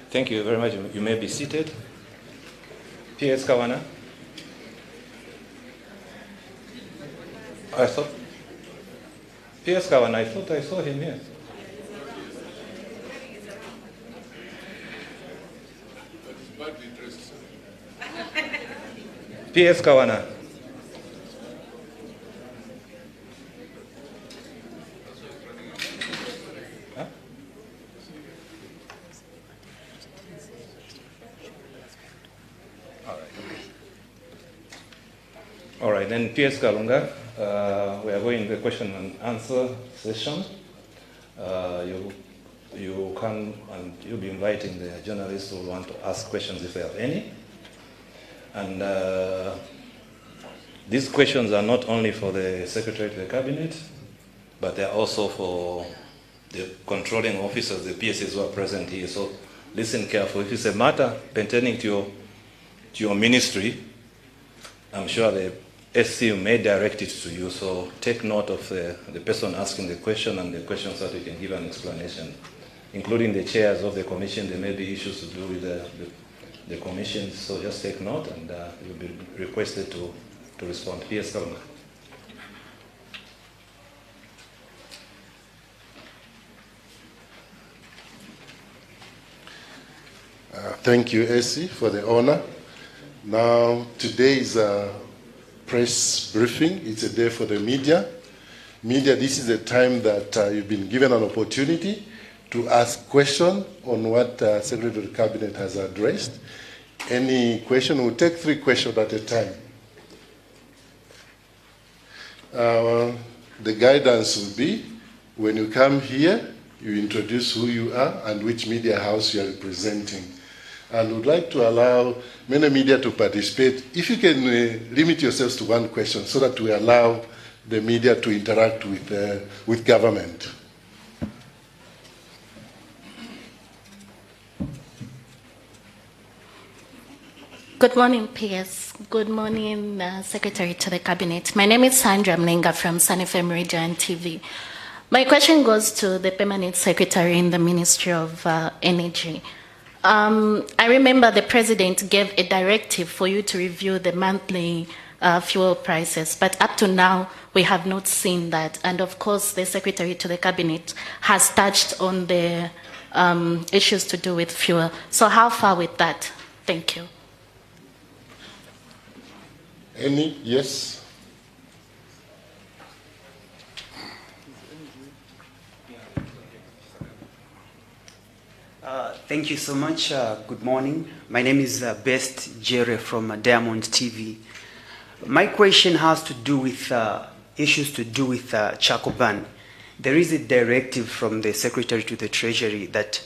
Thank you very much. You may be seated. P.S. Kawana. P.S. Kawana, I thought I saw him here. P.S. Kawana. All right, then P.S. Kalunga, we are going to the question and answer session. You can, and you'll be inviting the journalists who want to ask questions if they have any. And these questions are not only for the Secretary to the Cabinet, but they're also for the controlling officers, the PSs who are present here. So listen carefully. If it's a matter pertaining to your ministry, I'm sure the SC may direct it to you, so take note of the person asking the question and the question so that we can give an explanation. Including the chairs of the commission, there may be issues to do with the commission, so just take note and you'll be requested to respond. P.S. Kalunga. Thank you, Essie, for the honor. Now, today is a press briefing. It's a day for the media. Media, this is a time that you've been given an opportunity to ask questions on what Secretary of the Cabinet has addressed. Any question, we'll take 3 questions at a time. The guidance will be, when you come here, you introduce who you are and which media house you are representing. And we'd like to allow many media to participate. If you can limit yourselves to 1 question so that we allow the media to interact with government. Good morning, PS. Good morning, Secretary to the Cabinet. My name is Sandra Mlenga from Sun FM Radio and TV. My question goes to the Permanent Secretary in the Ministry of Energy. I remember the President gave a directive for you to review the monthly fuel prices, but up to now, we have not seen that. And of course, the Secretary to the Cabinet has touched on the issues to do with fuel. So how far with that? Thank you. Any? Yes? Thank you so much. Good morning. My name is Best Jerry from Diamond TV. My question has to do with issues to do with Chakoban. There is a directive from the Secretary to the Treasury that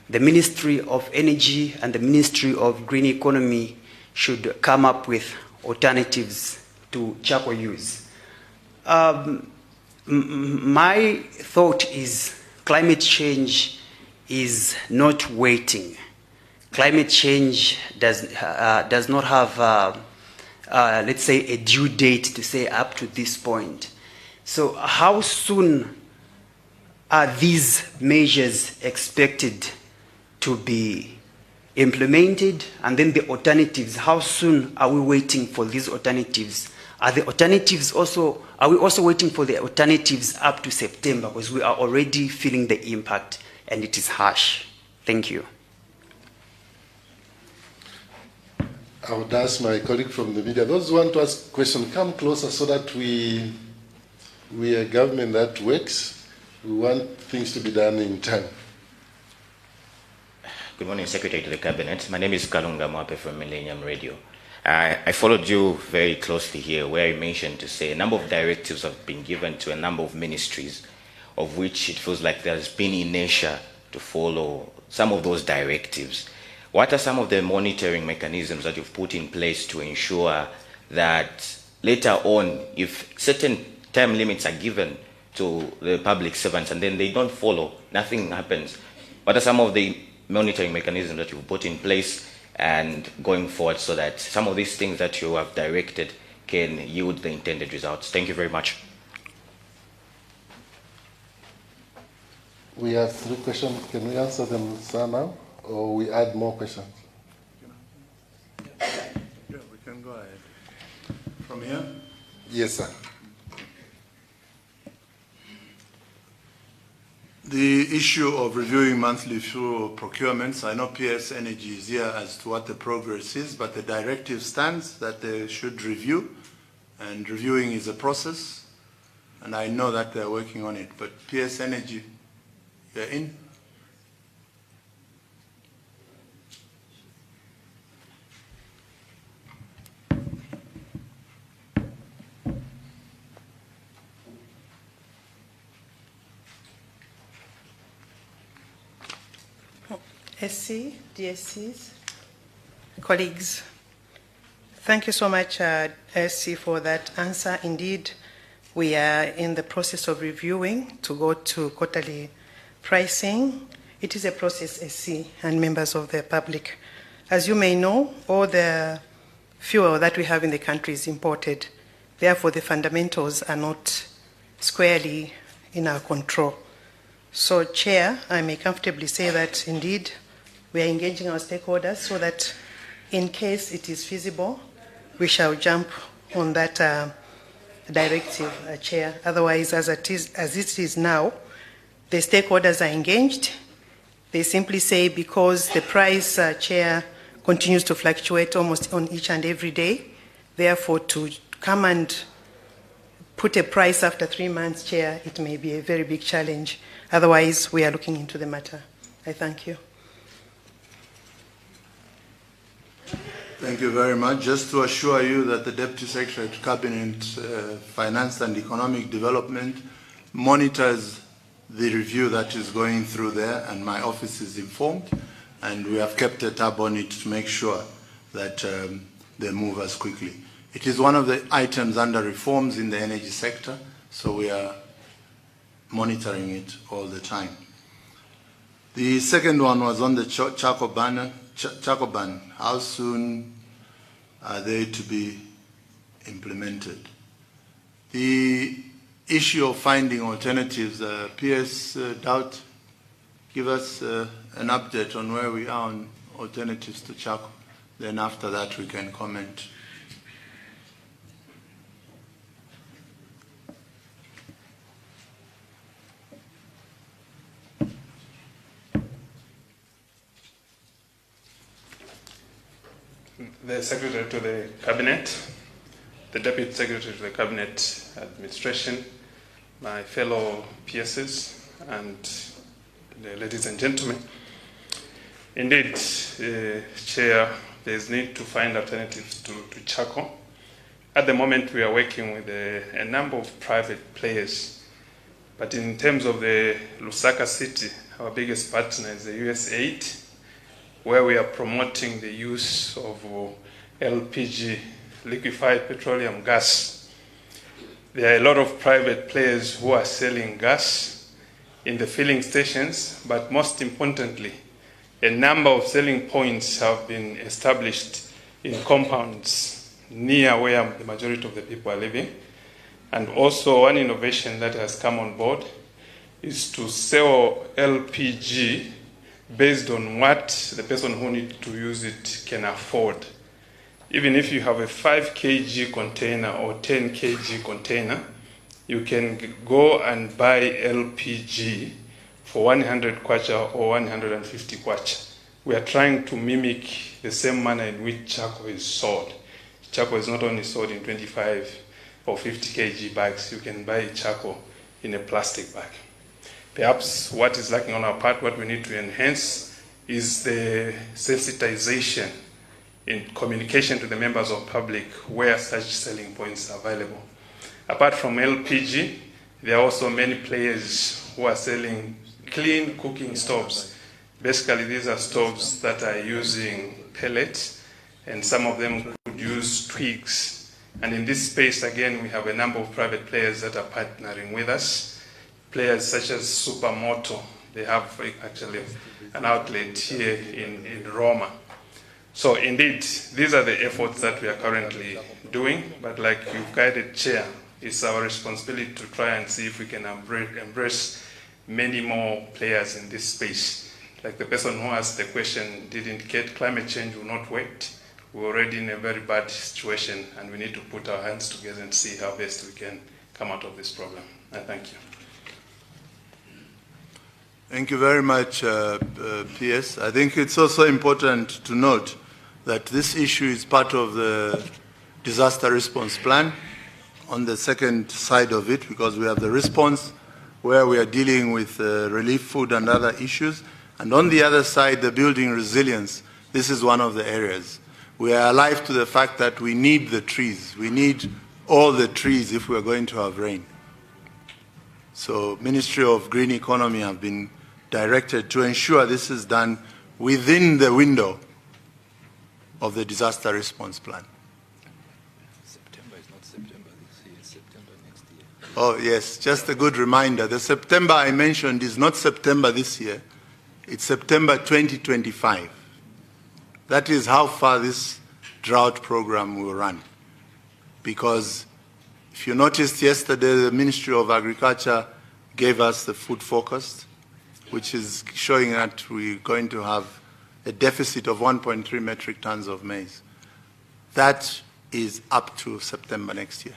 the Ministry of Energy and the Ministry of Green Economy should come up with alternatives to charcoal use. My thought is climate change is not waiting. Climate change does not have, let's say, a due date to say up to this point. So how soon are these measures expected to be implemented? And then the alternatives, how soon are we waiting for these alternatives? Are we also waiting for the alternatives up to September, because we are already feeling the impact and it is harsh? Thank you. I would ask my colleague from the media, those who want to ask questions, come closer so that we are a government that works. We want things to be done in time. Good morning, Secretary to the Cabinet. My name is Kalunga Mwape from Millennium Radio. I followed you very closely here, where you mentioned to say a number of directives have been given to a number of ministries, of which it feels like there's been inertia to follow some of those directives. What are some of the monitoring mechanisms that you've put in place to ensure that later on, if certain time limits are given to the public servants and then they don't follow, nothing happens? What are some of the monitoring mechanisms that you've put in place and going forward so that some of these things that you have directed can yield the intended results? Thank you very much. We have 3 questions. Can we answer them, sir, now? Or we add more questions? Yeah, we can go ahead. From here? Yes, sir. The issue of reviewing monthly fuel procurements, I know PS Energy is here as to what the progress is, but the directive stands that they should review, and reviewing is a process, and I know that they're working on it. But PS Energy, you're in? SC, DSCs, colleagues, thank you so much, SC, for that answer. Indeed, we are in the process of reviewing to go to quarterly pricing. It is a process, SC, and members of the public. As you may know, all the fuel that we have in the country is imported. Therefore, the fundamentals are not squarely in our control. So, Chair, I may comfortably say that indeed we are engaging our stakeholders so that in case it is feasible, we shall jump on that directive, Chair. Otherwise, as it is now, the stakeholders are engaged. They simply say because the price, Chair, continues to fluctuate almost on each and every day, therefore to come and put a price after 3 months, Chair, it may be a very big challenge. Otherwise, we are looking into the matter. I thank you. Thank you very much. Just to assure you that the Deputy Secretary to Cabinet Finance and Economic Development monitors the review that is going through there, and my office is informed, and we have kept a tab on it to make sure that they move as quickly. It is one of the items under reforms in the energy sector, so we are monitoring it all the time. The second one was on the charcoal ban. How soon are they to be implemented? The issue of finding alternatives, PS Doubt, give us an update on where we are on alternatives to charcoal. Then after that we can comment. The Secretary to the Cabinet, the Deputy Secretary to the Cabinet Administration, my fellow PSs, and the ladies and gentlemen. Indeed, Chair, there is need to find alternatives to charcoal. At the moment, we are working with a number of private players, but in terms of the Lusaka City, our biggest partner is the USAID, where we are promoting the use of LPG, liquefied petroleum gas. There are a lot of private players who are selling gas in the filling stations, but most importantly, a number of selling points have been established in compounds near where the majority of the people are living. And also one innovation that has come on board is to sell LPG based on what the person who needs to use it can afford. Even if you have a 5 kg container or 10 kg container, you can go and buy LPG for 100 kwacha or 150 kwacha. We are trying to mimic the same manner in which charcoal is sold. Charcoal is not only sold in 25 or 50 kg bags, you can buy charcoal in a plastic bag. Perhaps what is lacking on our part, what we need to enhance, is the sensitization in communication to the members of public where such selling points are available. Apart from LPG, there are also many players who are selling clean cooking stoves. Basically, these are stoves that are using pellets, and some of them could use twigs. And in this space, again, we have a number of private players that are partnering with us. Players such as Supermoto, they have actually an outlet here in Roma. So indeed, these are the efforts that we are currently doing, but like you've guided, Chair, it's our responsibility to try and see if we can embrace many more players in this space. Like the person who asked the question did indicate, climate change will not wait. We're already in a very bad situation, and we need to put our hands together and see how best we can come out of this problem. And thank you. Thank you very much, PS. I think it's also important to note that this issue is part of the disaster response plan on the second side of it, because we have the response where we are dealing with relief food and other issues. And on the other side, the building resilience. This is one of the areas. We are alive to the fact that we need the trees. We need all the trees if we are going to have rain. So Ministry of Green Economy have been directed to ensure this is done within the window of the disaster response plan. September is not September this year, it's September next year. Oh yes, just a good reminder. The September I mentioned is not September this year, it's September 2025. That is how far this drought program will run. Because if you noticed yesterday, the Ministry of Agriculture gave us the food forecast, which is showing that we're going to have a deficit of 1.3 metric tons of maize. That is up to September next year.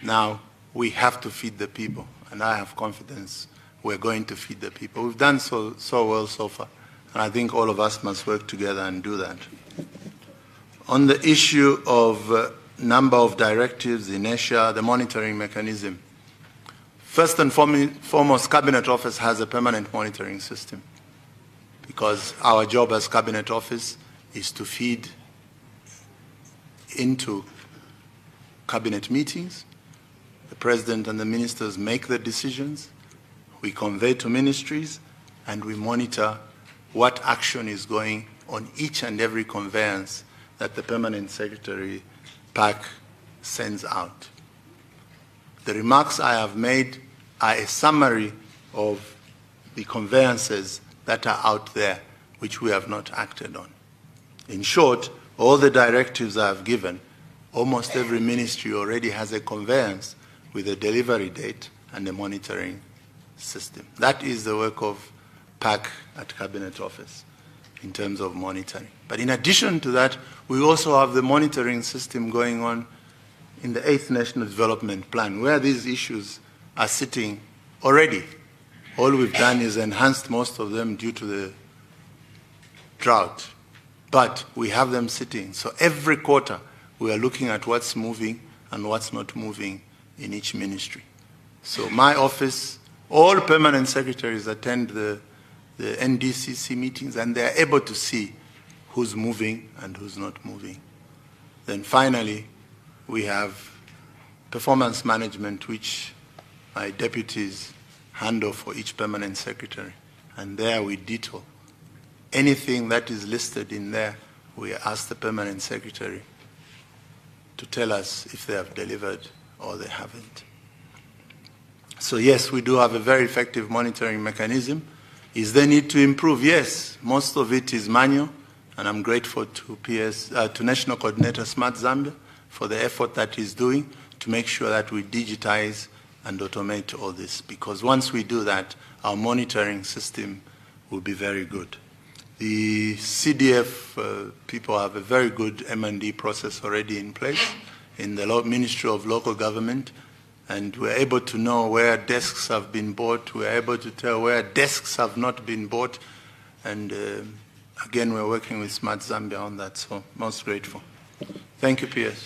Now, we have to feed the people, and I have confidence we're going to feed the people. We've done so well so far, and I think all of us must work together and do that. On the issue of number of directives, inertia, the monitoring mechanism, first and foremost, Cabinet Office has a permanent monitoring system, because our job as Cabinet Office is to feed into Cabinet meetings. The President and the Ministers make the decisions, we convey to ministries, and we monitor what action is going on each and every conveyance that the Permanent Secretary PAC sends out. The remarks I have made are a summary of the conveyances that are out there which we have not acted on. In short, all the directives I have given, almost every ministry already has a conveyance with a delivery date and a monitoring system. That is the work of PAC at Cabinet Office in terms of monitoring. But in addition to that, we also have the monitoring system going on in the 8th National Development Plan, where these issues are sitting already. All we've done is enhanced most of them due to the drought, but we have them sitting. So every quarter, we are looking at what's moving and what's not moving in each ministry. So my office, all permanent secretaries attend the NDCC meetings, and they are able to see who's moving and who's not moving. Then finally, we have performance management, which my deputies handle for each permanent secretary. And there we detail anything that is listed in there. We ask the permanent secretary to tell us if they have delivered or they haven't. So yes, we do have a very effective monitoring mechanism. Is there need to improve? Yes, most of it is manual, and I'm grateful to National Coordinator Smart Zambia for the effort that he's doing to make sure that we digitize and automate all this, because once we do that, our monitoring system will be very good. The CDF people have a very good M&D process already in place in the Ministry of Local Government, and we're able to know where desks have been bought. We're able to tell where desks have not been bought, and again, we're working with Smart Zambia on that, so most grateful. Thank you, PS.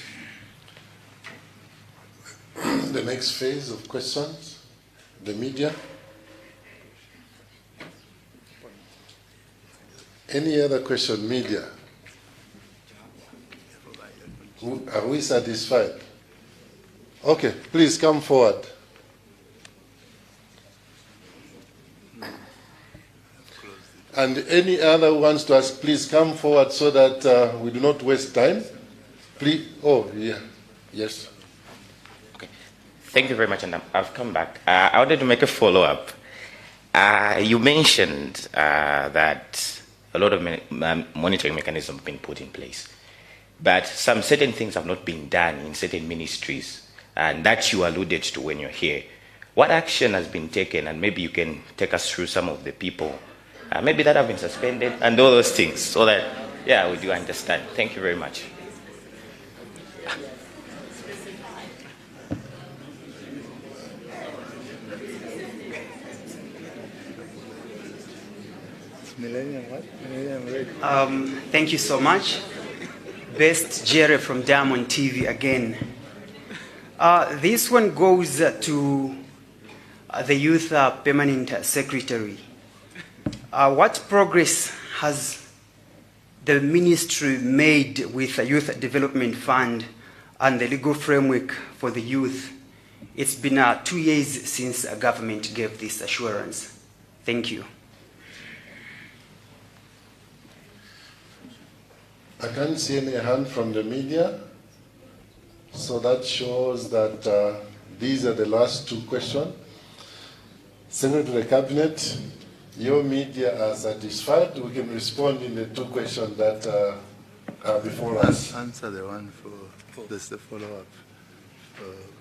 The next phase of questions, the media. Any other question, media? Are we satisfied? Okay, please come forward. And any other who wants to ask, please come forward so that we do not waste time. Please. Oh, yeah. Yes. Okay. Thank you very much, and I've come back. I wanted to make a follow-up. You mentioned that a lot of monitoring mechanisms have been put in place, but some certain things have not been done in certain ministries, and that you alluded to when you're here. What action has been taken, and maybe you can take us through some of the people maybe that have been suspended and all those things, so that, yeah, we do understand. Thank you very much. Thank you so much. Best Jerry from Diamond TV again. This one goes to the Youth Permanent Secretary. What progress has the ministry made with the Youth Development Fund and the legal framework for the youth? It's been 2 years since the government gave this assurance. Thank you. I can't see any hand from the media, so that shows that these are the last two questions. Secretary to the Cabinet, your media are satisfied. We can respond in the two questions that are before us. Answer the one for this, the follow-up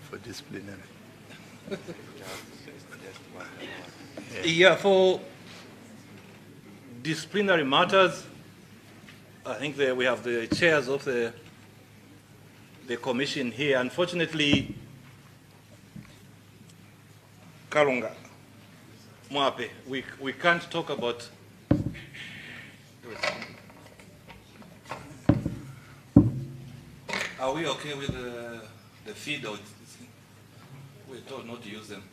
for disciplinary. Yeah, for disciplinary matters, I think we have the chairs of the commission here. Unfortunately, Kalunga, Mwape, we can't talk about. Are we okay with the feed? Or we're told not to use them.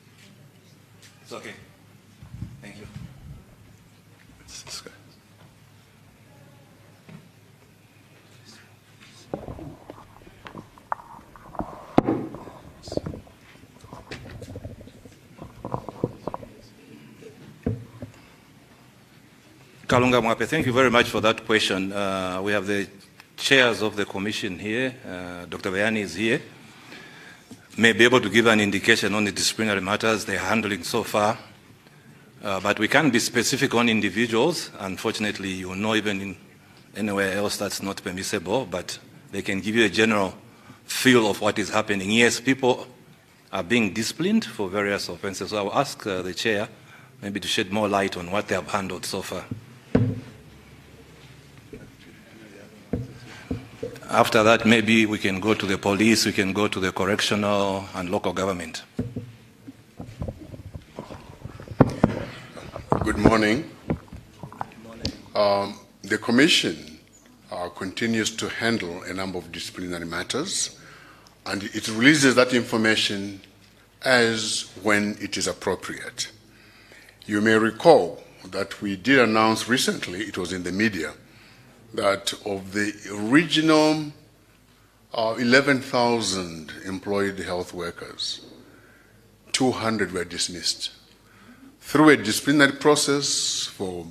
It's okay. Thank you. Kalunga Mwape, thank you very much for that question. We have the chairs of the commission here. Dr. Bayani is here. May be able to give an indication on the disciplinary matters they're handling so far. But we can't be specific on individuals. Unfortunately, you know, even in anywhere else that's not permissible, but they can give you a general feel of what is happening. Yes, people are being disciplined for various offenses. So I will ask the chair maybe to shed more light on what they have handled so far. After that, maybe we can go to the police, we can go to the correctional and local government. Good morning. The Commission continues to handle a number of disciplinary matters, and it releases that information as when it is appropriate. You may recall that we did announce recently, it was in the media, that of the original 11,000 employed health workers, 200 were dismissed through a disciplinary process for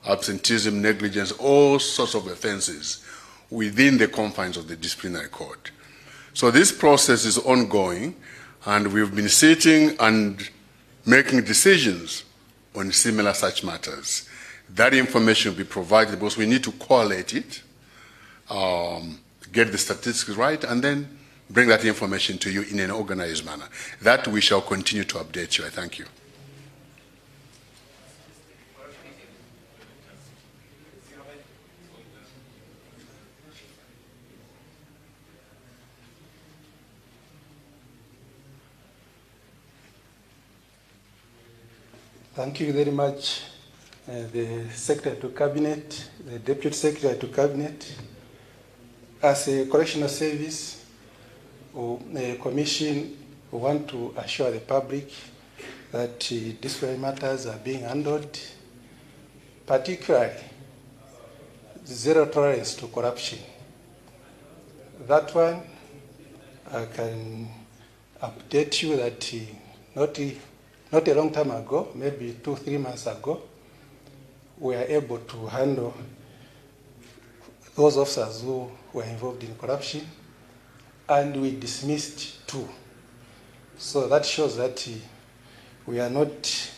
absenteeism, negligence, all sorts of offenses within the confines of the disciplinary code. So this process is ongoing, and we've been sitting and making decisions on similar such matters. That information will be provided because we need to collate it, get the statistics right, and then bring that information to you in an organized manner. That we shall continue to update you. I thank you. Thank you very much, the Secretary to Cabinet, the Deputy Secretary to Cabinet. As a correctional service or a commission, we want to assure the public that disciplinary matters are being handled, particularly zero tolerance to corruption. that one, I can update you that not a long time ago, maybe 2-3 months ago, we are able to handle those officers who were involved in corruption, and we dismissed 2. So that shows that we are not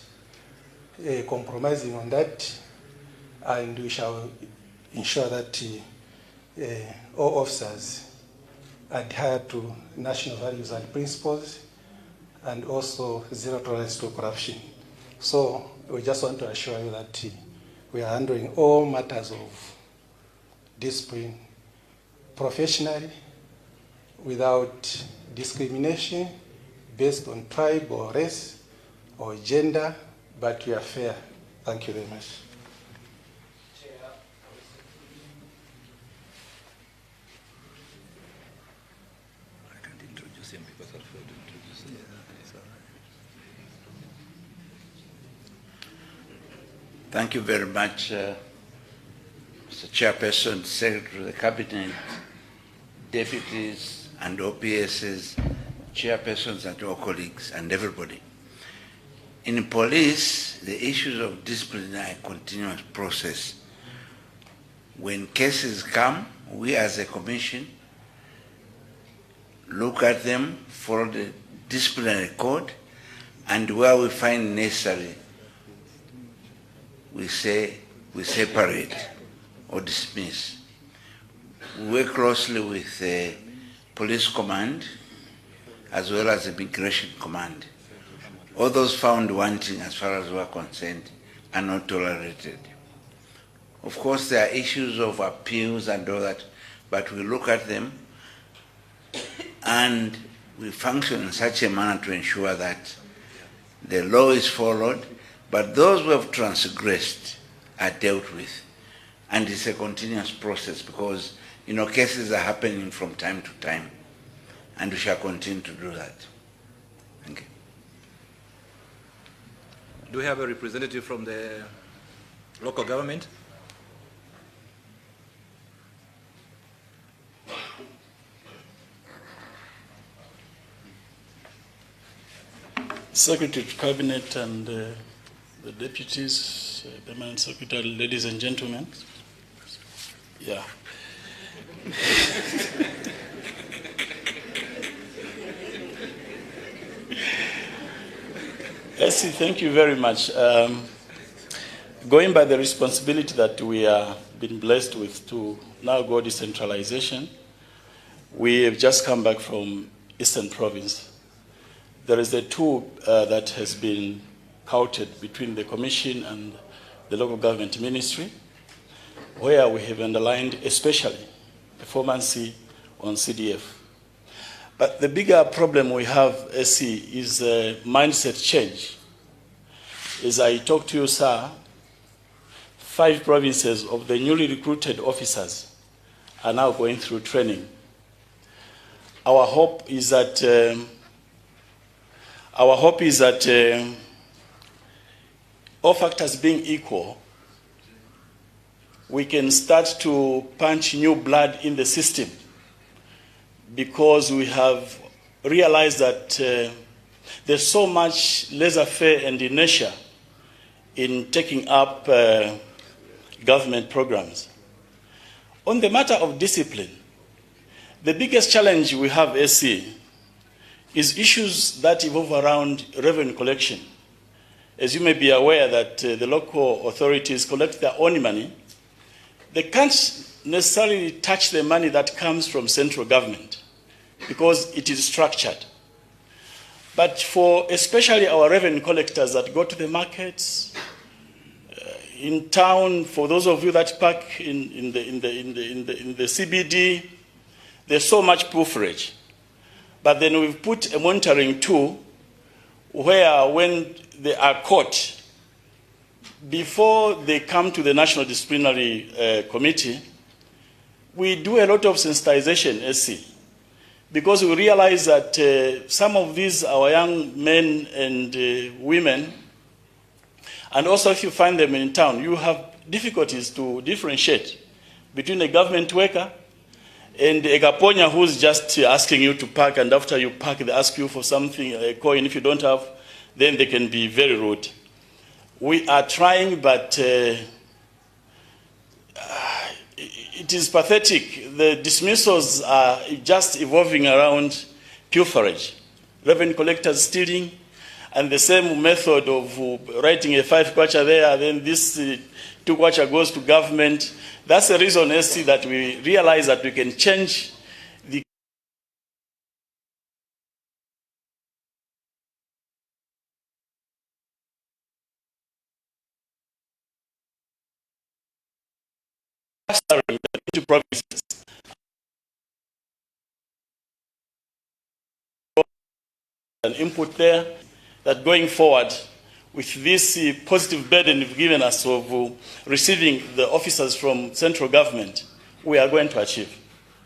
compromising on that, and we shall ensure that all officers adhere to national values and principles, and also zero tolerance to corruption. So we just want to assure you that we are handling all matters of discipline professionally, without discrimination based on tribe or race or gender, but we are fair. Thank you very much. I can't introduce him because I've failed to introduce him. Thank you very much, Mr. Chairperson, Secretary of the Cabinet, deputies and OPSs, chairpersons and all colleagues and everybody. In police, the issues of discipline are a continuous process. When cases come, we as a commission look at them, follow the disciplinary code, and where we find necessary, we separate or dismiss. We work closely with the police command as well as the immigration command. All those found wanting, as far as we are concerned, are not tolerated. Of course, there are issues of appeals and all that, but we look at them and we function in such a manner to ensure that the law is followed, but those who have transgressed are dealt with. And it's a continuous process because, cases are happening from time to time, and we shall continue to do that. Thank you. Do we have a representative from the local government? Secretary to Cabinet and the deputies, Permanent Secretary, ladies and gentlemen. Yeah. Essie, thank you very much. Going by the responsibility that we are been blessed with to now go decentralization, we have just come back from Eastern Province. There is a tool that has been touted between the Commission and the local government ministry, where we have underlined especially performance on CDF. But the bigger problem we have, SC, is a mindset change. As I talk to you, sir, 5 provinces of the newly recruited officers are now going through training. Our hope is that all factors being equal, we can start to punch new blood in the system, because we have realized that there's so much laissez-faire and inertia in taking up government programs. On the matter of discipline, the biggest challenge we have, SC, is issues that evolve around revenue collection. As you may be aware that the local authorities collect their own money. They can't necessarily touch the money that comes from central government because it is structured. But for especially our revenue collectors that go to the markets, in town, for those of you that park in the CBD, there's so much pilferage. But then we've put a monitoring tool where when they are caught, before they come to the National Disciplinary Committee, we do a lot of sensitization, SC, because we realize that some of these, our young men and women, and also if you find them in town, you have difficulties to differentiate between a government worker, And a Gaponya who's just asking you to park, and after you park, they ask you for something, a coin. If you don't have, then they can be very rude. We are trying, but it is pathetic. The dismissals are just evolving around pilferage. Revenue collectors stealing, and the same method of writing a 5 kwacha there, then this 2 kwacha goes to government. That's the reason, SC, that we realize that we can change the into provinces. An input there that going forward with this positive burden you've given us of receiving the officers from central government, we are going to achieve.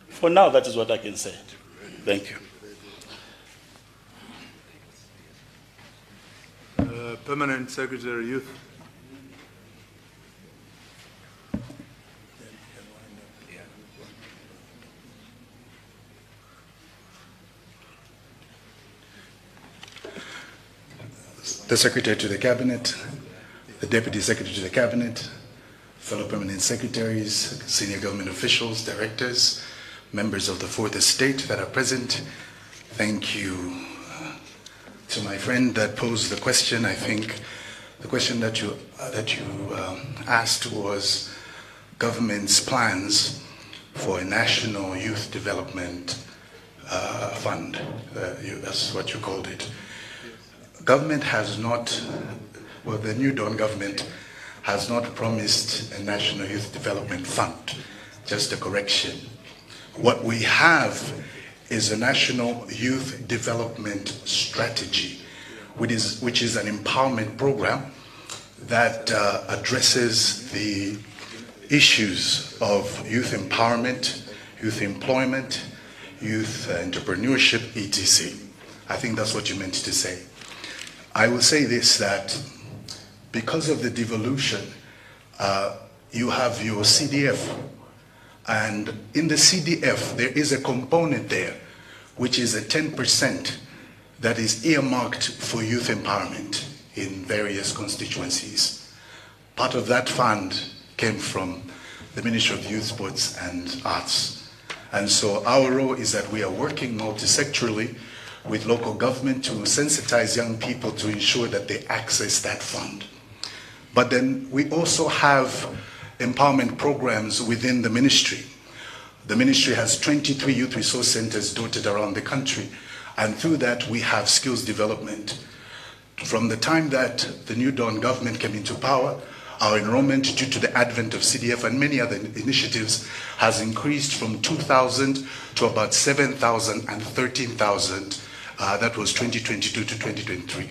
For now, that is what I can say. Thank you. Permanent Secretary, Youth. The Secretary to the Cabinet, the Deputy Secretary to the Cabinet, fellow permanent secretaries, senior government officials, directors, members of the Fourth Estate that are present. Thank you to my friend that posed the question. I think the question that you asked was government's plans for a national youth development fund. That's what you called it. Government has not, well, the New Dawn government has not promised a national youth development fund. Just a correction. What we have is a national youth development strategy, which is an empowerment program that addresses the issues of youth empowerment, youth employment, youth entrepreneurship, etc. I think that's what you meant to say. I will say this, that because of the devolution, you have your CDF, and in the CDF there is a component there which is a 10% that is earmarked for youth empowerment in various constituencies. Part of that fund came from the Ministry of Youth, Sports and Arts. And so our role is that we are working multi-sectorally with local government to sensitize young people to ensure that they access that fund. But then we also have empowerment programs within the ministry. The ministry has 23 youth resource centers dotted around the country, and through that we have skills development. From the time that the New Dawn government came into power, our enrollment due to the advent of CDF and many other initiatives has increased from 2,000 to about 7,000 and 13,000. That was 2022 to 2023.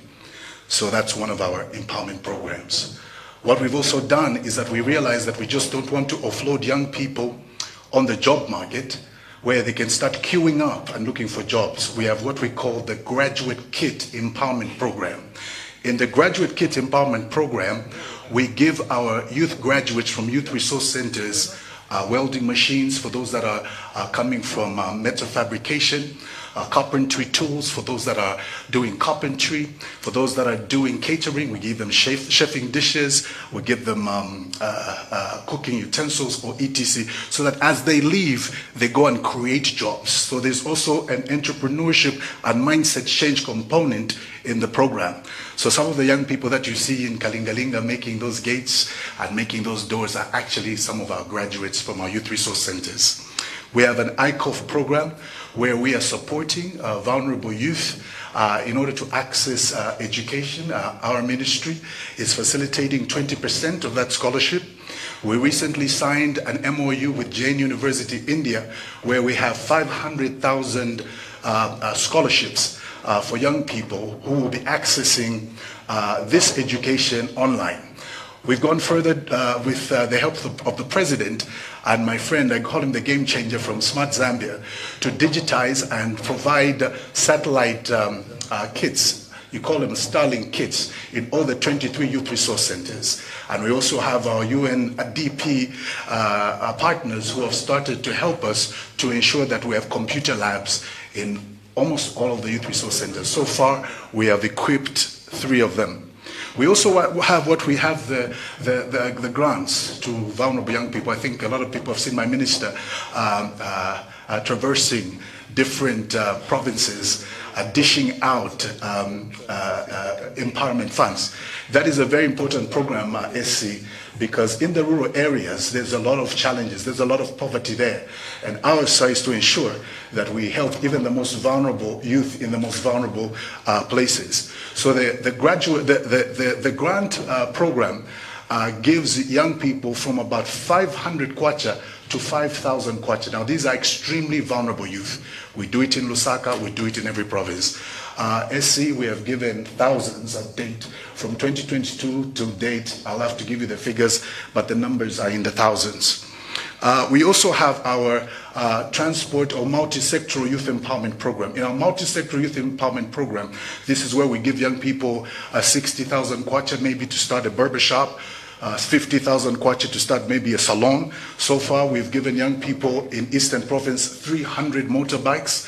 So that's one of our empowerment programs. What we've also done is that we realize that we just don't want to offload young people on the job market where they can start queuing up and looking for jobs. We have what we call the Graduate Kit Empowerment Program. In the Graduate Kit Empowerment Program, we give our youth graduates from youth resource centers welding machines for those that are coming from metal fabrication, carpentry tools for those that are doing carpentry, for those that are doing catering, we give them chefing dishes, we give them cooking utensils or etc. so that as they leave, they go and create jobs. So there's also an entrepreneurship and mindset change component in the program. So some of the young people that you see in Kalingalinga making those gates and making those doors are actually some of our graduates from our youth resource centers. We have an ICOF program where we are supporting vulnerable youth in order to access education. Our ministry is facilitating 20% of that scholarship. We recently signed an MOU with Jain University, India, where we have 500,000 scholarships for young people who will be accessing this education online. We've gone further with the help of the president and my friend, I call him the game changer from Smart Zambia, to digitize and provide satellite kits you call them Starling kits, in all the 23 youth resource centers. And we also have our UNDP partners who have started to help us to ensure that we have computer labs in almost all of the youth resource centers. So far, we have equipped 3 of them. We also have the grants to vulnerable young people. I think a lot of people have seen my minister traversing different provinces, dishing out empowerment funds. That is a very important program, SC, because in the rural areas, there's a lot of challenges, there's a lot of poverty there. And our side is to ensure that we help even the most vulnerable youth in the most vulnerable places. So the grant program gives young people from about 500 kwacha to 5,000 kwacha. Now, these are extremely vulnerable youth. We do it in Lusaka, we do it in every province. SC, we have given thousands of date from 2022 to date. I'll have to give you the figures, but the numbers are in the thousands. We also have our transport or multi-sectoral youth empowerment program. In our multi-sectoral youth empowerment program, this is where we give young people 60,000 kwacha maybe to start a barber shop, 50,000 kwacha to start maybe a salon. So far, we've given young people in Eastern Province 300 motorbikes.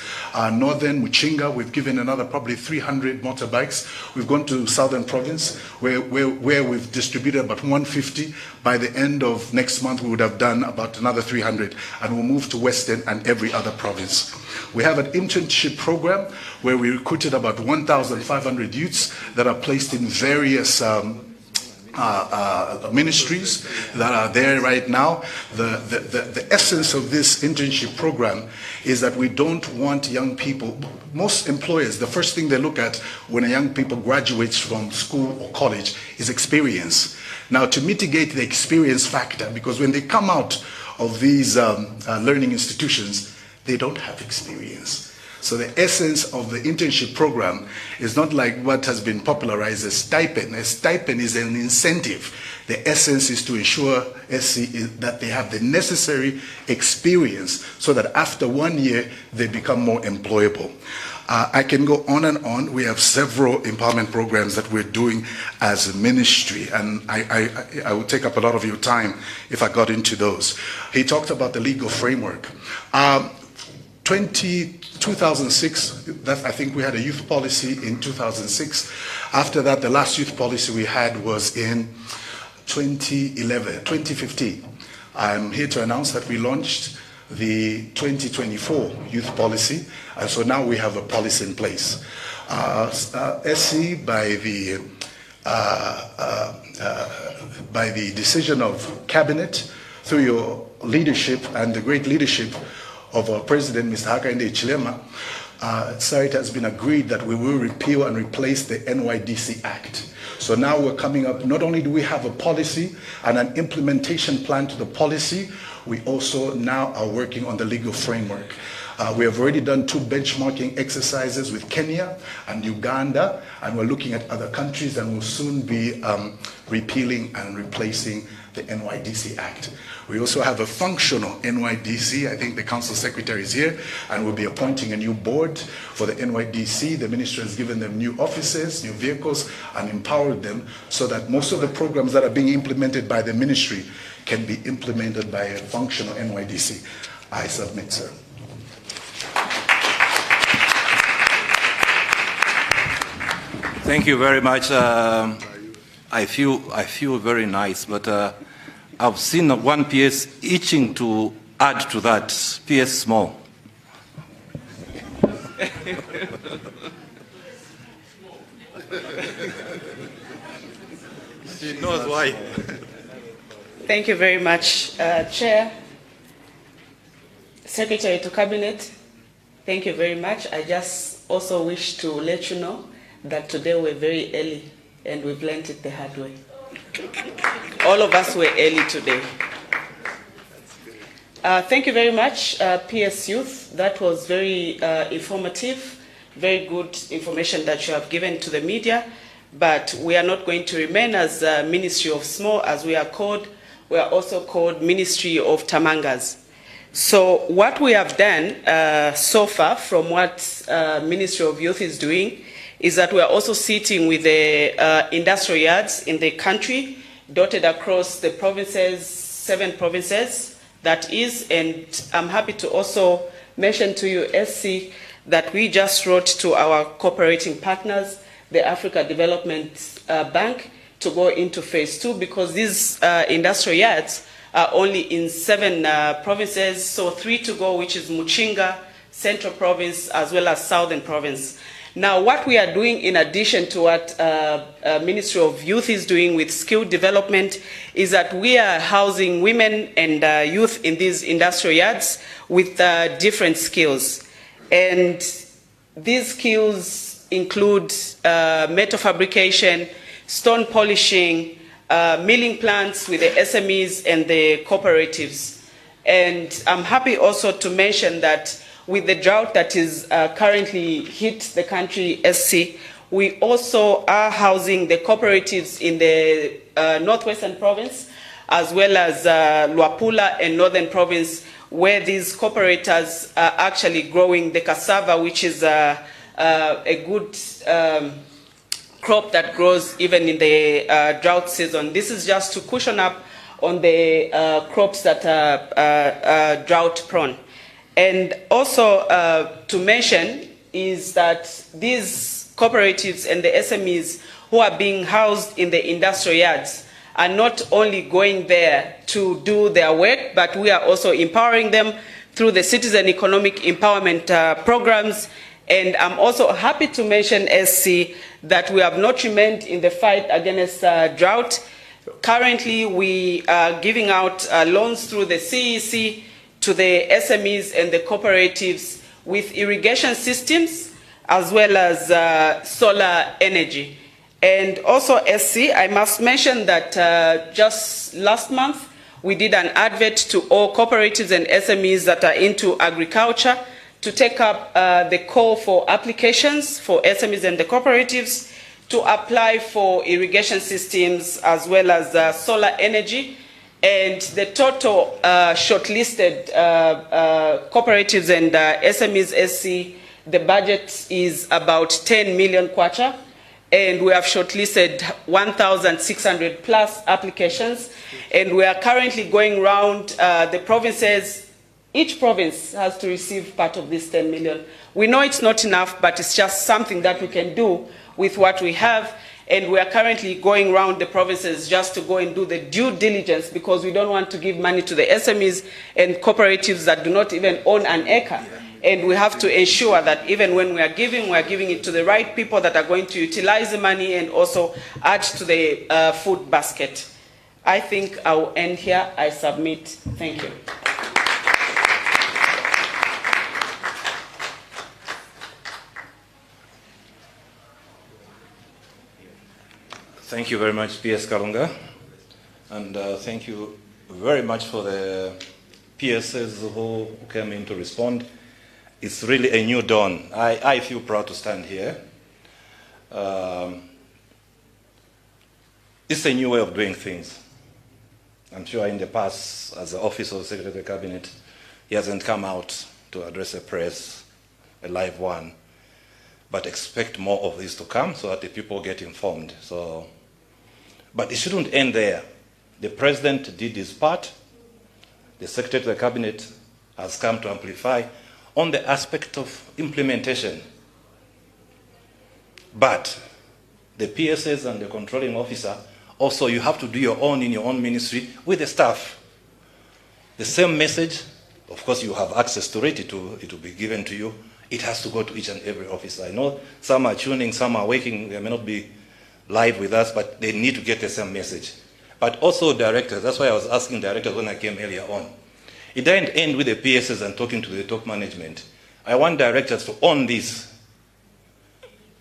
Northern Muchinga, we've given another probably 300 motorbikes. We've gone to Southern Province where we've distributed about 150. By the end of next month, we would have done about another 300, and we'll move to Western and every other province. We have an internship program where we recruited about 1,500 youths that are placed in various ministries that are there right now. The essence of this internship program is that we don't want young people, most employers, the first thing they look at when a young people graduates from school or college is experience. Now, to mitigate the experience factor, because when they come out of these learning institutions, they don't have experience. So the essence of the internship program is not like what has been popularized as stipend. A stipend is an incentive. The essence is to ensure that they have the necessary experience so that after 1 year, they become more employable. I can go on and on. We have several empowerment programs that we're doing as a ministry, and I would take up a lot of your time if I got into those. He talked about the legal framework. 2006, I think we had a youth policy in 2006. After that, the last youth policy we had was in 2015. I'm here to announce that we launched the 2024 youth policy, and so now we have a policy in place. SC, by the decision of cabinet, through your leadership and the great leadership of our President, Mr. Hakainde Hichilema, so it has been agreed that we will repeal and replace the NYDC Act. So now we're coming up, not only do we have a policy and an implementation plan to the policy, we also now are working on the legal framework. We have already done 2 benchmarking exercises with Kenya and Uganda, and we're looking at other countries, and we'll soon be repealing and replacing the NYDC Act. We also have a functional NYDC. I think the council secretary is here, and we'll be appointing a new board for the NYDC. The minister has given them new offices, new vehicles, and empowered them so that most of the programs that are being implemented by the ministry can be implemented by a functional NYDC. I submit, sir. Thank you very much. I feel very nice, but I've seen one PS itching to add to that. PS small. She knows why. Thank you very much, Chair. Secretary to Cabinet, thank you very much. I just also wish to let you know that today we're very early and we've learned it the hard way. All of us were early today. Thank you very much, PS Youth. That was very informative, very good information that you have given to the media. But we are not going to remain as Ministry of Small, as we are called. We are also called Ministry of Tamangas. So what we have done so far from what Ministry of Youth is doing is that we are also sitting with the industrial yards in the country, dotted across the provinces, 7 provinces, that is, and I'm happy to also mention to you, SC, that we just wrote to our cooperating partners, the Africa Development Bank, to go into phase 2, because these industrial yards are only in 7 provinces, so 3 to go, which is Muchinga, Central Province, as well as Southern Province. Now, what we are doing in addition to what Ministry of Youth is doing with skill development is that we are housing women and youth in these industrial yards with different skills. And these skills include metal fabrication, stone polishing, milling plants with the SMEs and the cooperatives. And I'm happy also to mention that with the drought that is currently hit the country, SC, we also are housing the cooperatives in the Northwestern Province, as well as Luapula and Northern Province, where these cooperators are actually growing the cassava, which is a good crop that grows even in the drought season. This is just to cushion up on the crops that are drought prone. And also to mention is that these cooperatives and the SMEs who are being housed in the industrial yards are not only going there to do their work, but we are also empowering them through the citizen economic empowerment programs. And I'm also happy to mention, SC, that we have not remained in the fight against drought. Currently, we are giving out loans through the CEC to the SMEs and the cooperatives with irrigation systems, as well as solar energy. And also, SC, I must mention that just last month, we did an advert to all cooperatives and SMEs that are into agriculture to take up the call for applications for SMEs and the cooperatives to apply for irrigation systems as well as solar energy. And the total shortlisted cooperatives and SMEs SC, the budget is about 10 million kwacha, and we have shortlisted 1,600 plus applications, and we are currently going around the provinces. Each province has to receive part of this 10 million. We know it's not enough, but it's just something that we can do with what we have. And we are currently going around the provinces just to go and do the due diligence, because we don't want to give money to the SMEs and cooperatives that do not even own an acre. And we have to ensure that even when we are giving it to the right people that are going to utilize the money and also add to the food basket. I think I will end here. I submit. Thank you. Thank you very much, PS Kalunga, and thank you very much for the PSs who came in to respond. It's really a new dawn. I feel proud to stand here. It's a new way of doing things. I'm sure in the past, as the Office of the Secretary of the Cabinet, he hasn't come out to address the press, a live one, but expect more of this to come so that the people get informed. But it shouldn't end there. The President did his part. The Secretary of the Cabinet has come to amplify on the aspect of implementation. But the PSS and the controlling officer, also you have to do your own in your own ministry with the staff. The same message, of course you have access to it, it will be given to you. It has to go to each and every officer. I know some are tuning, some are waking, they may not be live with us, but they need to get the same message. But also directors, that's why I was asking directors when I came earlier on. It didn't end with the PSs and talking to the top management. I want directors to own this.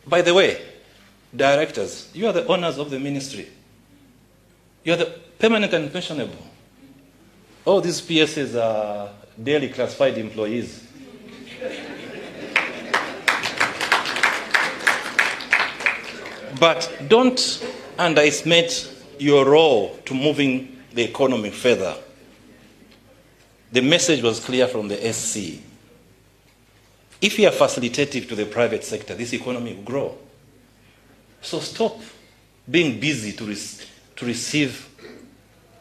By the way, directors, you are the owners of the ministry. You are the permanent and pensionable. All these PSs are daily classified employees. But don't underestimate your role to moving the economy further. The message was clear from the SC. If you are facilitative to the private sector, this economy will grow. So stop being busy to receive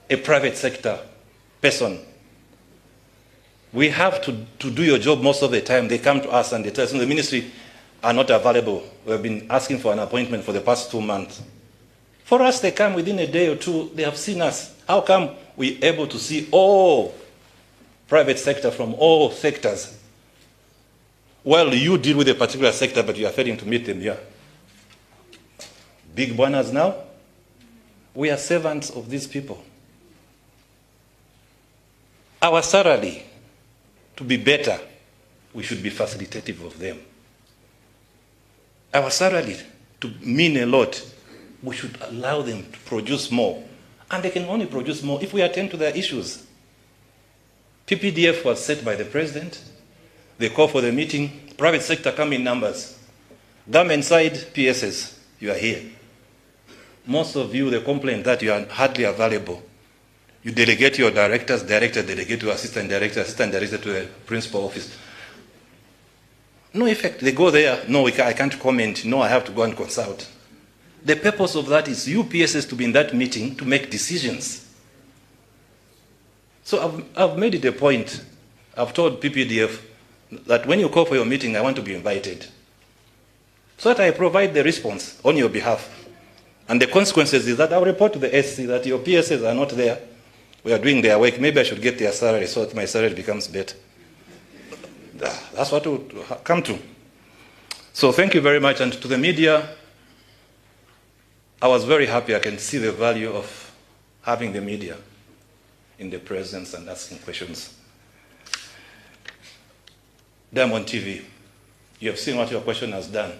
a private sector person. We have to do your job most of the time. They come to us and they tell us, the ministry are not available. We've been asking for an appointment for the past 2 months. For us, they come within a day or two. They have seen us. How come we're able to see all private sector from all sectors? Well, you deal with a particular sector, but you are failing to meet them here. Big banners now. We are servants of these people. Our salary, to be better, we should be facilitative of them. Our salary, to mean a lot, we should allow them to produce more. And they can only produce more if we attend to their issues. PPDF was set by the president. They call for the meeting. Private sector come in numbers. Government side, PSS, you are here. Most of you, they complain that you are hardly available. You delegate your directors, director delegate to assistant director to the principal office. No effect. They go there, no, I can't comment, no, I have to go and consult. The purpose of that is you PSS to be in that meeting to make decisions. So I've made it a point. I've told PPDF that when you call for your meeting, I want to be invited. So that I provide the response on your behalf. And the consequences is that I'll report to the SC that your PSS are not there. We are doing their work. Maybe I should get their salary so that my salary becomes better. That's what we'll come to. So thank you very much. And to the media, I was very happy. I can see the value of having the media in the presence and asking questions. Diamond TV, you have seen what your question has done.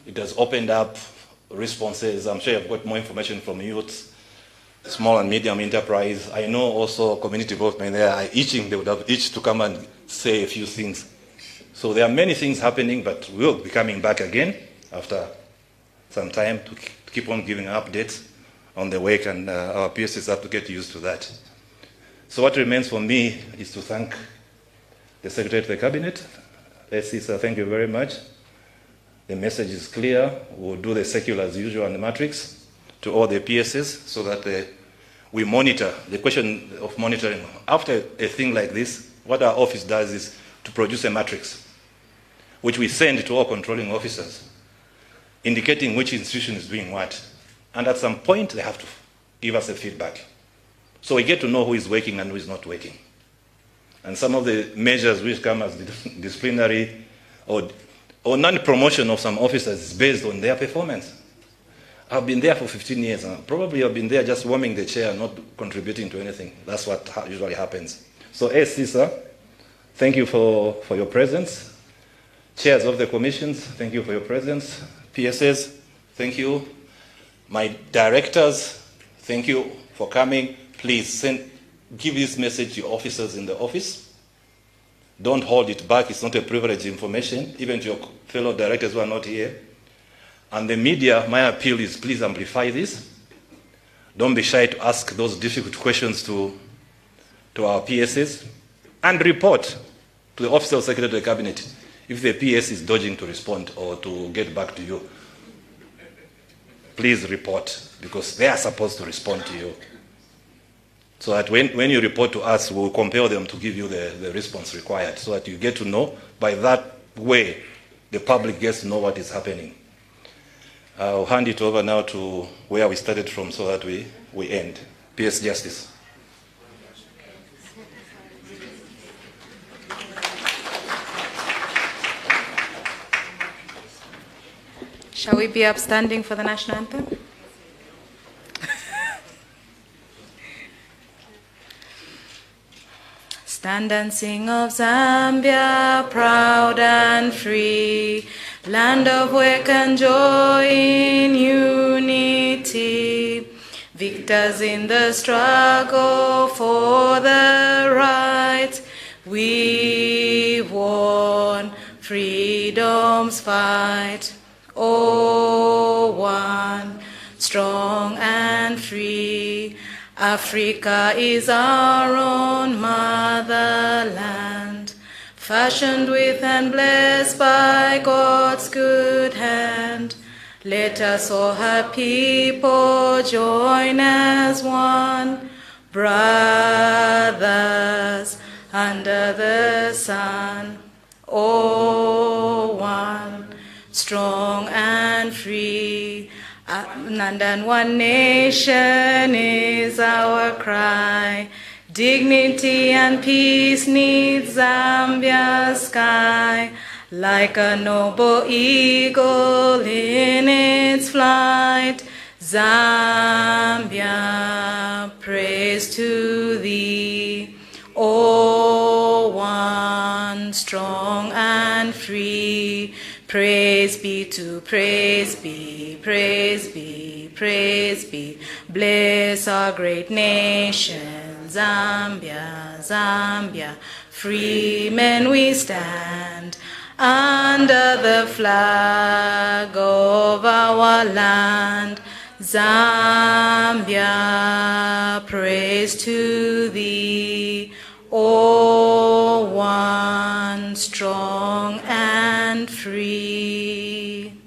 It has opened up responses. I'm sure you've got more information from youth, small and medium enterprise. I know also community development, they are itching, they would have itched to come and say a few things. So there are many things happening, but we'll be coming back again after some time to keep on giving updates on the work, and our PSS have to get used to that. So what remains for me is to thank the Secretary of the Cabinet. SC, sir, thank you very much. The message is clear. We'll do the secular as usual and the matrix to all the PSS so that we monitor. The question of monitoring, after a thing like this, what our office does is to produce a matrix, which we send to all controlling officers, indicating which institution is doing what. And at some point, they have to give us a feedback. So we get to know who is working and who is not working. And some of the measures which come as disciplinary or non-promotion of some officers is based on their performance. I've been there for 15 years, and probably I've been there just warming the chair, not contributing to anything. That's what usually happens. So, SC, sir, thank you for your presence. Chairs of the commissions, thank you for your presence. PSS, thank you. My directors, thank you for coming. Please give this message to your officers in the office. Don't hold it back. It's not a privileged information, even to your fellow directors who are not here. And the media, my appeal is please amplify this. Don't be shy to ask those difficult questions to our PSs, and report to the Office of Secretary of the Cabinet if the PS is dodging to respond or to get back to you. Please report, because they are supposed to respond to you. So that when you report to us, we'll compel them to give you the response required, so that you get to know. By that way, the public gets to know what is happening. I'll hand it over now to where we started from so that we end. PS Justice. Shall we be upstanding for the national anthem? Stand and sing of Zambia, proud and free, land of work and joy in unity, victors in the struggle for the right. We won freedom's fight. Oh, one, strong and free, Africa is our own motherland, fashioned with and blessed by God's good hand, Let us all her people join as one, brothers under the sun. Oh, one, strong and free, and one nation is our cry. Dignity and peace need Zambia's sky, like a noble eagle in its flight. Zambia, praise to thee. O one, strong and free. Praise be to, praise be, praise be, praise be. Bless our great nation, Zambia, Zambia. Free men we stand under the flag of our land. Zambia, praise to thee. O one, strong and free.